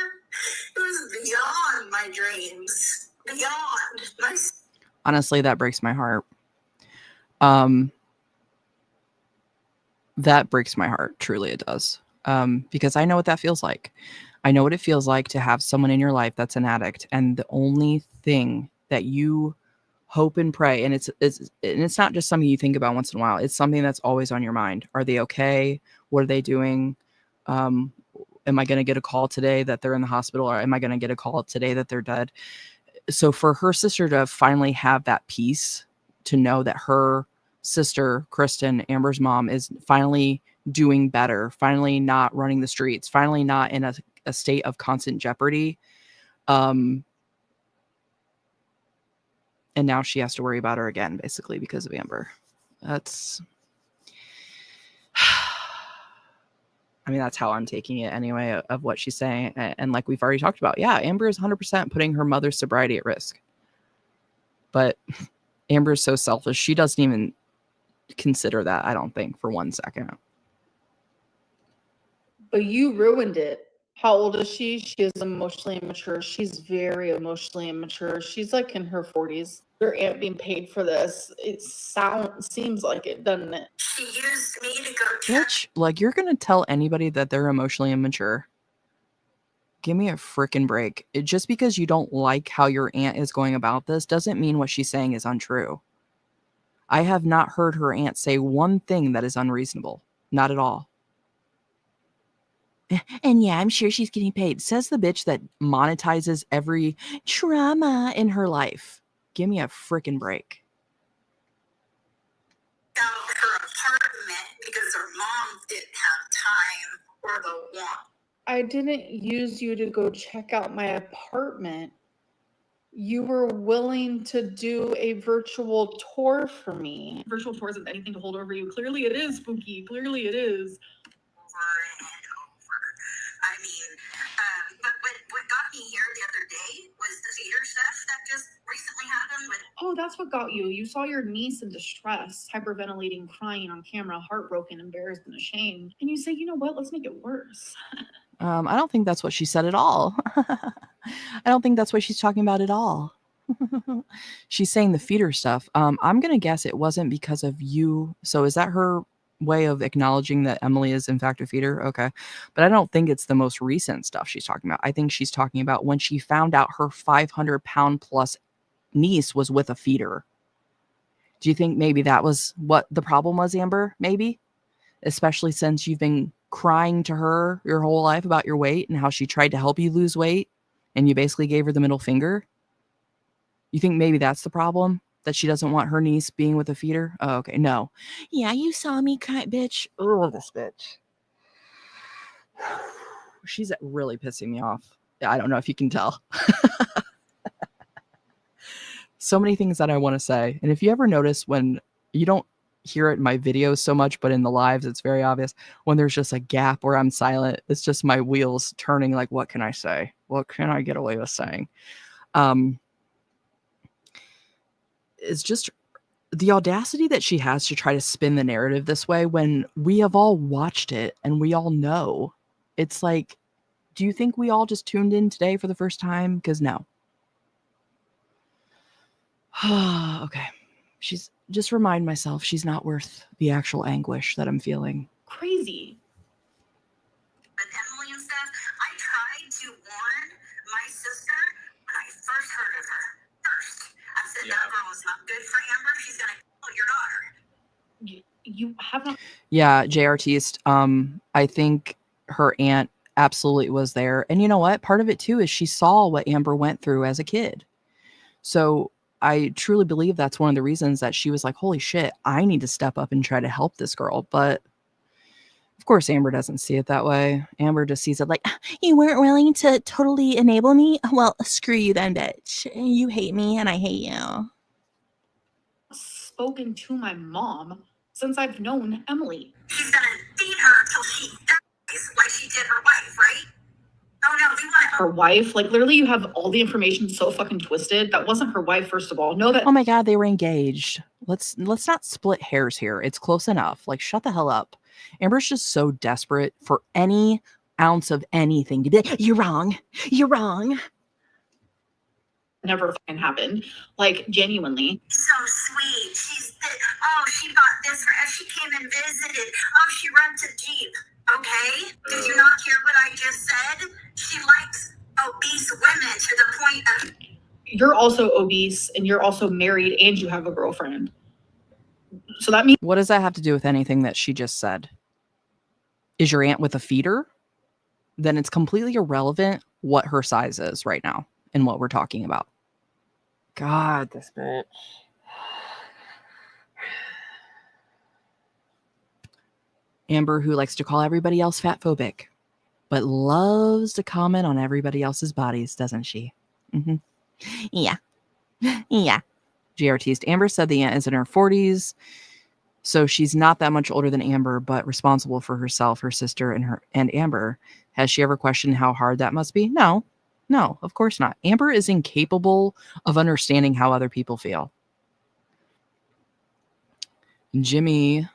It was beyond my dreams. Beyond my... Honestly, that breaks my heart. That breaks my heart. Truly, it does. Because I know what that feels like. I know what it feels like to have someone in your life that's an addict, and the only thing that you hope and pray, and it's not just something you think about once in a while. It's something that's always on your mind. Are they okay? What are they doing? Am I going to get a call today that they're in the hospital, or am I going to get a call today that they're dead? So for her sister to finally have that peace, to know that her sister, Kristen, Amber's mom, is finally doing better, finally not running the streets, finally not in a state of constant jeopardy. And now she has to worry about her again, basically, because of Amber. That's... I mean, that's how I'm taking it anyway, of what she's saying. And like we've already talked about, yeah, Amber is 100% putting her mother's sobriety at risk. But Amber is so selfish. She doesn't even consider that, I don't think, for 1 second. But you ruined it. How old is she? She is emotionally immature. She's very emotionally immature. She's like in her 40s. Your aunt being paid for this. It seems like it, doesn't it? She used me to go check. Bitch, like you're gonna tell anybody that they're emotionally immature? Give me a frickin' break. Just because you don't like how your aunt is going about this doesn't mean what she's saying is untrue. I have not heard her aunt say one thing that is unreasonable. Not at all. And yeah, I'm sure she's getting paid. Says the bitch that monetizes every trauma in her life. Give me a frickin' break. Out her apartment because her mom didn't have time or the want. I didn't use you to go check out my apartment. You were willing to do a virtual tour for me. Virtual tour isn't anything to hold over you. Clearly it is, Spooky. Clearly it is. Over and over. I mean, but what got me here the other day was the theater stuff that just recently happened with. Oh, that's what got you. You saw your niece in distress, hyperventilating, crying on camera, heartbroken, embarrassed, and ashamed. And you say, you know what? Let's make it worse. I don't think that's what she said at all. I don't think that's what she's talking about at all. She's saying the feeder stuff. I'm going to guess it wasn't because of you. So is that her way of acknowledging that Emily is in fact a feeder? Okay. But I don't think it's the most recent stuff she's talking about. I think she's talking about when she found out her 500-pound plus niece was with a feeder. Do you think maybe that was what the problem was, Amber? Maybe? Especially since you've been crying to her your whole life about your weight and how she tried to help you lose weight and you basically gave her the middle finger. You think maybe that's the problem? That she doesn't want her niece being with a feeder? Oh, okay. No. Yeah, you saw me cry, bitch. Oh, this bitch. She's really pissing me off. I don't know if you can tell. So many things that I want to say. And if you ever notice when you don't hear it in my videos so much, but in the lives, it's very obvious when there's just a gap where I'm silent. It's just my wheels turning like, what can I say? What can I get away with saying? It's just the audacity that she has to try to spin the narrative this way when we have all watched it and we all know. It's like, do you think we all just tuned in today for the first time? Because no. Okay. She's just remind myself she's not worth the actual anguish that I'm feeling. Crazy. With Emily and stuff, I tried to warn my sister when I first heard of her. First, I said that girl is not good for Amber. She's gonna kill your daughter. You have not. Yeah, JRTist. I think her aunt absolutely was there. And you know what? Part of it too is she saw what Amber went through as a kid. So I truly believe that's one of the reasons that she was like, holy shit, I need to step up and try to help this girl. But of course, Amber doesn't see it that way. Amber just sees it like, you weren't willing to totally enable me? Well, screw you then, bitch. You hate me and I hate you. Spoken to my mom since I've known Emily. She's gonna beat her till she dies, like she did her wife, right? Oh no, we want Her wife, like literally you have all the information so fucking twisted. That wasn't her wife, first of all. No, that. Oh my God, they were engaged. Let's not split hairs here. It's close enough. Like, shut the hell up. Amber's just so desperate for any ounce of anything to be like, you're wrong. You're wrong. Never fucking happened. Like, genuinely. so sweet. She got this for as she came and visited. Oh, she rents a Jeep. Okay. Did you not hear what I just said? She likes obese women to the point of. You're also obese and you're also married and you have a girlfriend. So that means. What does that have to do with anything that she just said? Is your aunt with a feeder? Then it's completely irrelevant what her size is right now and what we're talking about. God, this bitch. Amber, who likes to call everybody else fat phobic, but loves to comment on everybody else's bodies, doesn't she? Mm-hmm. Yeah. Yeah. GRT's Amber said the aunt is in her 40s, so she's not that much older than Amber, but responsible for herself, her sister, and Amber. Has she ever questioned how hard that must be? No, of course not. Amber is incapable of understanding how other people feel. Jimmy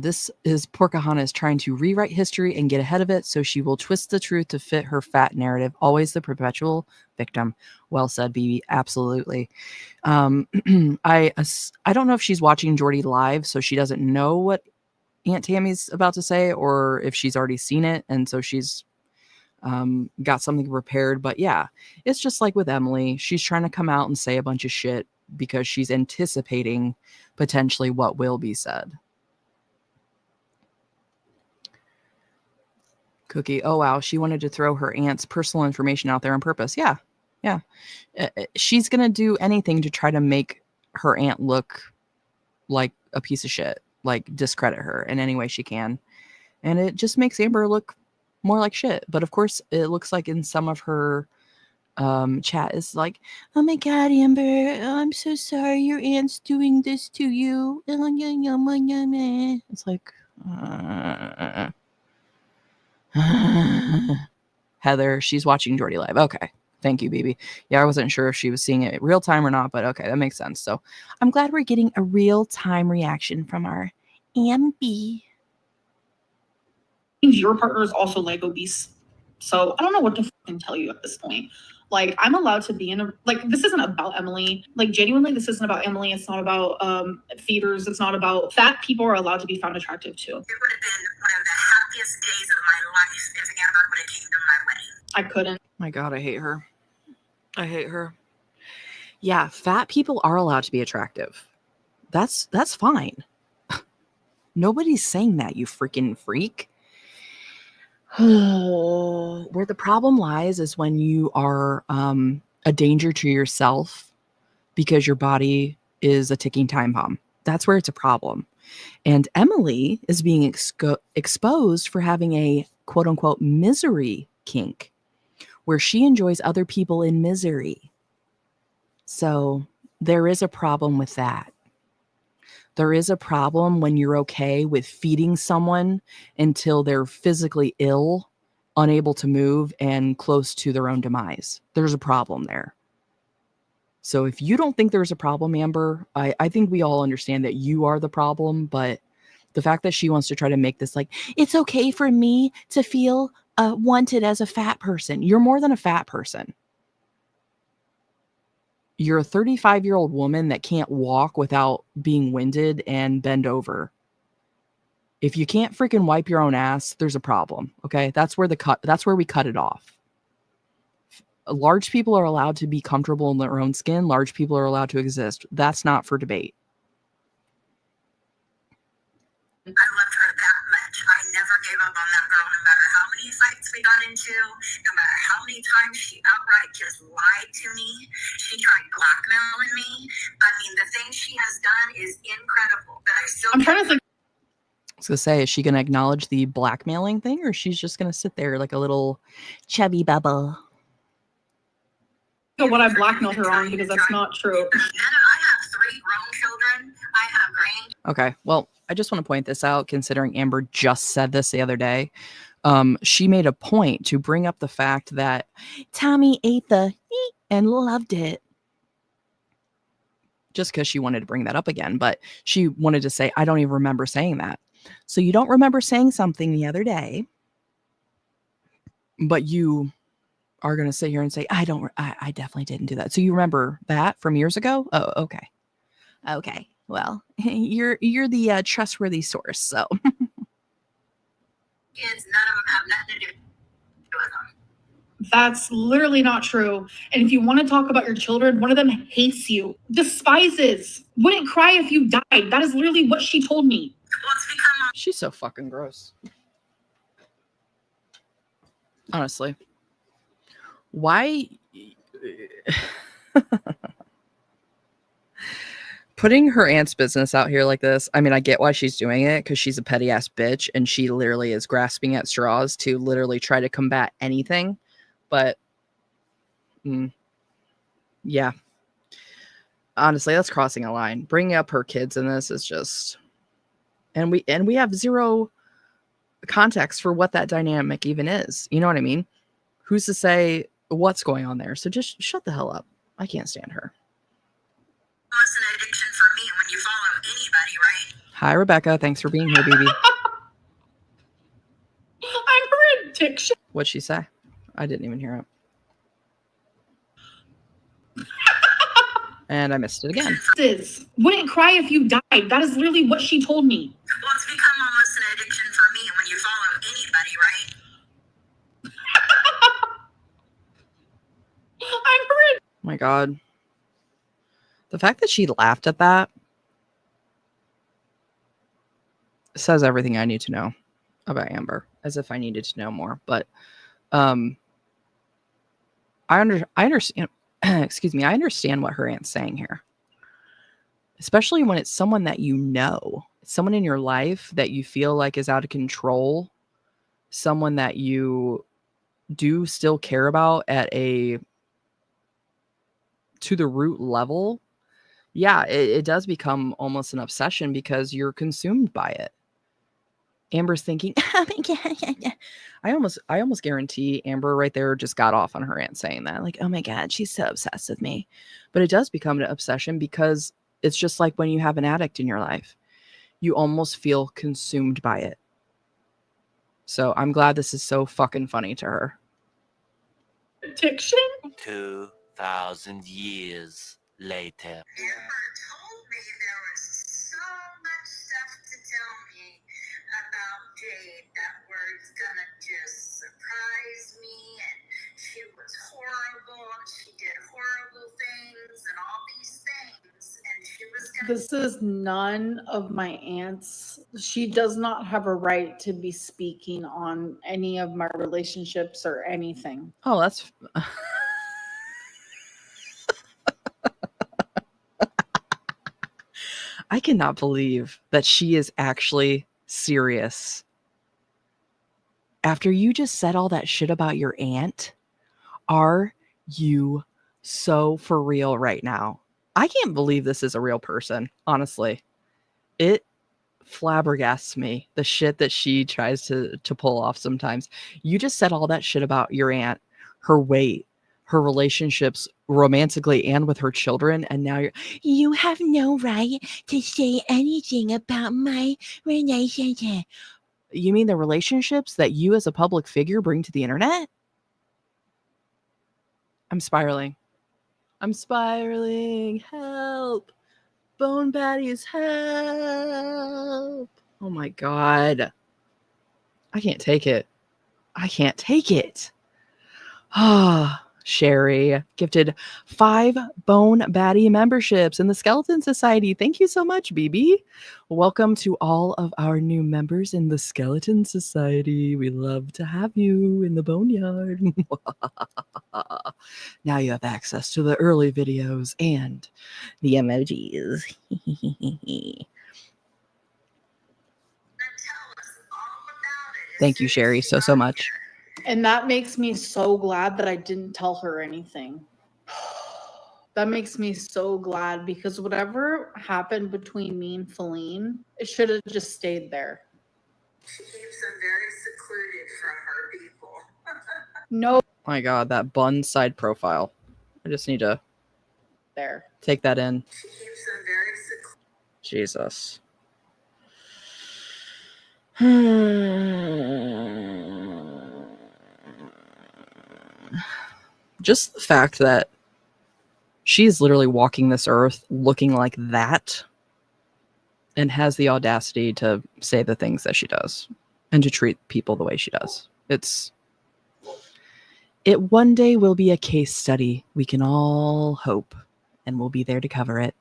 This is Pocahontas trying to rewrite history and get ahead of it, so she will twist the truth to fit her fat narrative. Always the perpetual victim. Well said, BB. Absolutely. I don't know if she's watching Jordy live, so she doesn't know what Aunt Tammy's about to say, or if she's already seen it, and so she's got something prepared. But yeah, it's just like with Emily. She's trying to come out and say a bunch of shit because she's anticipating potentially what will be said. Cookie. Oh, wow. She wanted to throw her aunt's personal information out there on purpose. Yeah. Yeah. She's going to do anything to try to make her aunt look like a piece of shit, like discredit her in any way she can. And it just makes Amber look more like shit. But of course, it looks like in some of her chat is like, oh my God, Amber, I'm so sorry your aunt's doing this to you. It's like, Heather, she's watching Jordy live. Okay. Thank you, BB. Yeah, I wasn't sure if she was seeing it real time or not, but okay, that makes sense. So I'm glad we're getting a real time reaction from our Amby. Your partner is also like obese. So I don't know what to fucking tell you at this point. Like, I'm allowed to be in a, like, this isn't about Emily. Like, genuinely, this isn't about Emily. It's not about feeders. It's not about fat people are allowed to be found attractive too. It would have been one of the happiest days of my life if Amber would have came to my wedding. I couldn't. My God, I hate her. I hate her. Yeah, fat people are allowed to be attractive. That's fine. Nobody's saying that, you freaking freak. Where the problem lies is when you are a danger to yourself because your body is a ticking time bomb. That's where it's a problem. And Emily is being exposed for having a quote unquote misery kink where she enjoys other people in misery. So there is a problem with that. There is a problem when you're okay with feeding someone until they're physically ill, unable to move, and close to their own demise. There's a problem there. So if you don't think there's a problem, Amber, I think we all understand that you are the problem, but the fact that she wants to try to make this like, it's okay for me to feel wanted as a fat person. You're more than a fat person. You're a 35-year-old woman that can't walk without being winded and bend over. If you can't freaking wipe your own ass, there's a problem. Okay. That's where we cut it off. Large people are allowed to be comfortable in their own skin. Large people are allowed to exist. That's not for debate. I loved her that much. I never gave up on that girl, no matter how many fights we got into, no matter how many times she outright just lied to me. She tried blackmailing me. I mean, the thing she has done is incredible. But I'm trying to think. I was going to say, is she going to acknowledge the blackmailing thing, or she's just going to sit there like a little chubby bubble? What I blackmailed her on, because that's not true. I have 3 grown children. I have grand. Okay, well, I just want to point this out, considering Amber just said this the other day. She made a point to bring up the fact that Tammy ate the and loved it. Just because she wanted to bring that up again, but she wanted to say, I don't even remember saying that. So you don't remember saying something the other day, but you are going to sit here and say, I definitely didn't do that. So you remember that from years ago? Oh, okay. Okay. Well, you're the trustworthy source. So Kids, none of them have nothing to do with them. That's literally not true. And if you want to talk about your children, one of them hates you, despises, wouldn't cry if you died. That is literally what she told me. Well, it's become she's so fucking gross. Honestly. Why putting her aunt's business out here like this? I mean, I get why she's doing it, because she's a petty ass bitch and she literally is grasping at straws to literally try to combat anything. But yeah, honestly, that's crossing a line. Bringing up her kids in this is just, and we have zero context for what that dynamic even is. You know what I mean? Who's to say what's going on there? So just shut the hell up. I can't stand her. almost an addiction for me when you follow anybody, right? Hi, Rebecca. Thanks for being here, baby. I'm her addiction. What'd she say? I didn't even hear it. And I missed it again. Wouldn't cry if you died. That is literally what she told me. Well, it's become almost an addiction for me when you follow anybody, right? I'm her. Oh my God. The fact that she laughed at that says everything I need to know about Amber, as if I needed to know more. But I understand. Excuse me. I understand what her aunt's saying here, especially when it's someone that you know, someone in your life that you feel like is out of control, someone that you do still care about at a to the root level. Yeah, it does become almost an obsession because you're consumed by it. Amber's thinking, oh my God. I almost guarantee Amber right there just got off on her aunt saying that. Like, oh my God, she's so obsessed with me. But it does become an obsession because it's just like when you have an addict in your life. You almost feel consumed by it. So I'm glad this is so fucking funny to her. Addiction? 2,000 years later. Amber told me there was so much stuff to tell me about Jade that was gonna just surprise me, and she was horrible, and she did horrible things, and all these things, and she was gonna. This is none of my aunts. She does not have a right to be speaking on any of my relationships or anything. Oh, that's I cannot believe that she is actually serious. After you just said all that shit about your aunt, are you so for real right now? I can't believe this is a real person, honestly. It flabbergasts me, the shit that she tries to pull off sometimes. You just said all that shit about your aunt, her weight, her relationships romantically and with her children, and now you have no right to say anything about my relationship. You mean the relationships that you as a public figure bring to the internet? I'm spiraling. I'm spiraling. Help. Bone baddies, help. Oh my God. I can't take it. I can't take it. Ah, Sherry gifted 5 Bone Baddie memberships in the Skeleton Society. Thank you so much, BB. Welcome to all of our new members in the Skeleton Society. We love to have you in the boneyard. Now you have access to the early videos and the emojis. Thank you, Sherry, so much. And that makes me so glad that I didn't tell her anything. That makes me so glad, because whatever happened between me and Feline, it should have just stayed there. She keeps them very secluded from her people. No, My God, that bun side profile. I just need to there. take that in. She keeps them very secluded. Jesus. Just the fact that she's literally walking this earth looking like that and has the audacity to say the things that she does and to treat people the way she does. It one day will be a case study. We can all hope, and we'll be there to cover it.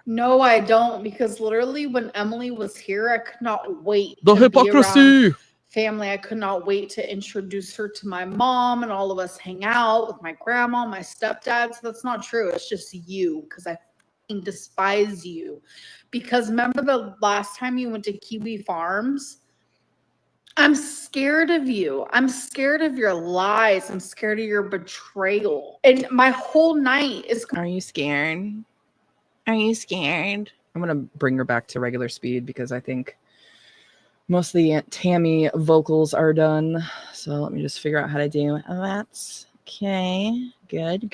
No, I don't, because literally when Emily was here, I could not wait. The to be around hypocrisy. family. I could not wait to introduce her to my mom and all of us hang out with my grandma, my stepdad. So that's not true. It's just you, because I fucking despise you. Because remember the last time you went to Kiwi Farms? I'm scared of you. I'm scared of your lies. I'm scared of your betrayal. And my whole night is. Are you scared? Are you scared? I'm going to bring her back to regular speed because I think most of the Aunt Tammy vocals are done. So let me just figure out how to do that. Okay, good.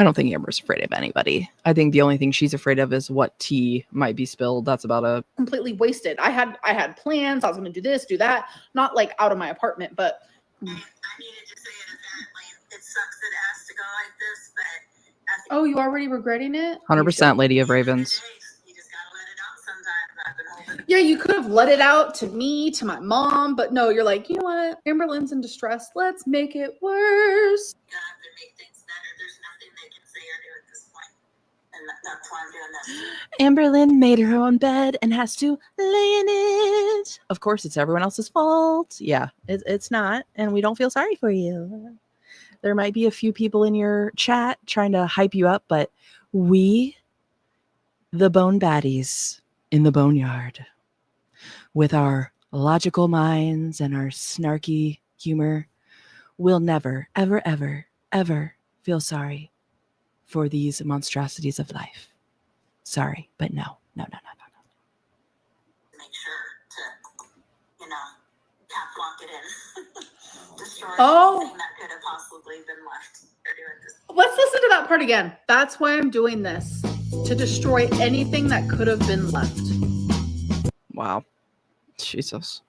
I don't think Amber's afraid of anybody. I think the only thing she's afraid of is what tea might be spilled. That's about it. Completely wasted. I had plans. I was going to do this, do that. Not like out of my apartment, but I needed to say it apparently. It sucks that it has to go like this, but at the oh, you already regretting it? 100% Lady of end of the Ravens. day, you just gotta let it out sometimes. I've been holding Yeah, you could have let it out to me, to my mom, but no, you're like, you know what? AMBERLYNN's in distress. Let's make it worse. God to make things better. There's nothing they can say or do at this point. And that's why I'm doing this. AMBERLYNN made her own bed and has to lay in it. Of course, it's everyone else's fault. Yeah, it's not. And we don't feel sorry for you. There might be a few people in your chat trying to hype you up, but we, the bone baddies in the boneyard, with our logical minds and our snarky humor, will never, ever, ever, ever feel sorry for these monstrosities of life. Sorry, but no. Make sure to, catwalk it in. Destroy anything that could have possibly been left. They're doing this. Let's listen to that part again. That's why I'm doing this. To destroy anything that could have been left. Wow. Jesus.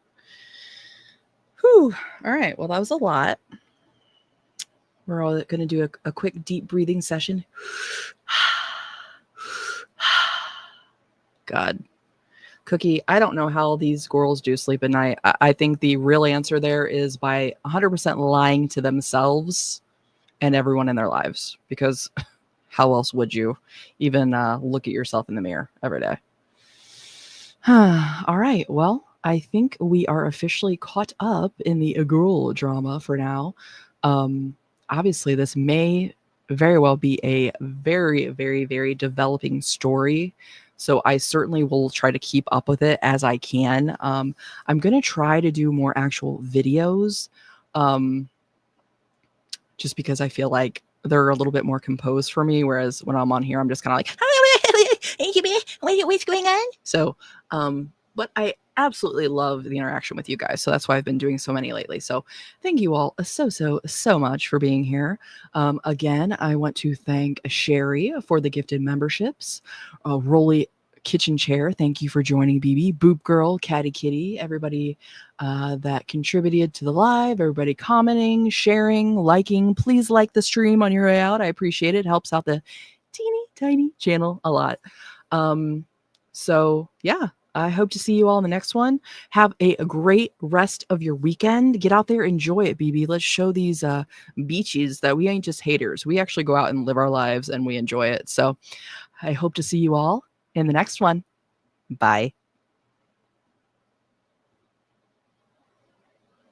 Whew. All right. Well, that was a lot. We're all going to do a quick deep breathing session. God. Cookie, I don't know how these girls do sleep at night. I think the real answer there is by 100% lying to themselves and everyone in their lives. Because how else would you even look at yourself in the mirror every day? All right. Well, I think we are officially caught up in the girl drama for now. Obviously, this may very well be a very, very, very developing story. So I certainly will try to keep up with it as I can. I'm going to try to do more actual videos just because I feel like they're a little bit more composed for me. Whereas when I'm on here, I'm just kind of like, what's going on? So, but I absolutely love the interaction with you guys. So that's why I've been doing so many lately. So thank you all so much for being here. Again, I want to thank Sherry for the gifted memberships. Rolly Kitchen Chair, thank you for joining, BB. Boop Girl, Catty Kitty, everybody that contributed to the live, everybody commenting, sharing, liking. Please like the stream on your way out. I appreciate it. It helps out the teeny tiny channel a lot. So yeah, I hope to see you all in the next one. Have a great rest of your weekend. Get out there, enjoy it, BB. Let's show these beaches that we ain't just haters. We actually go out and live our lives and we enjoy it. So I hope to see you all in the next one. Bye.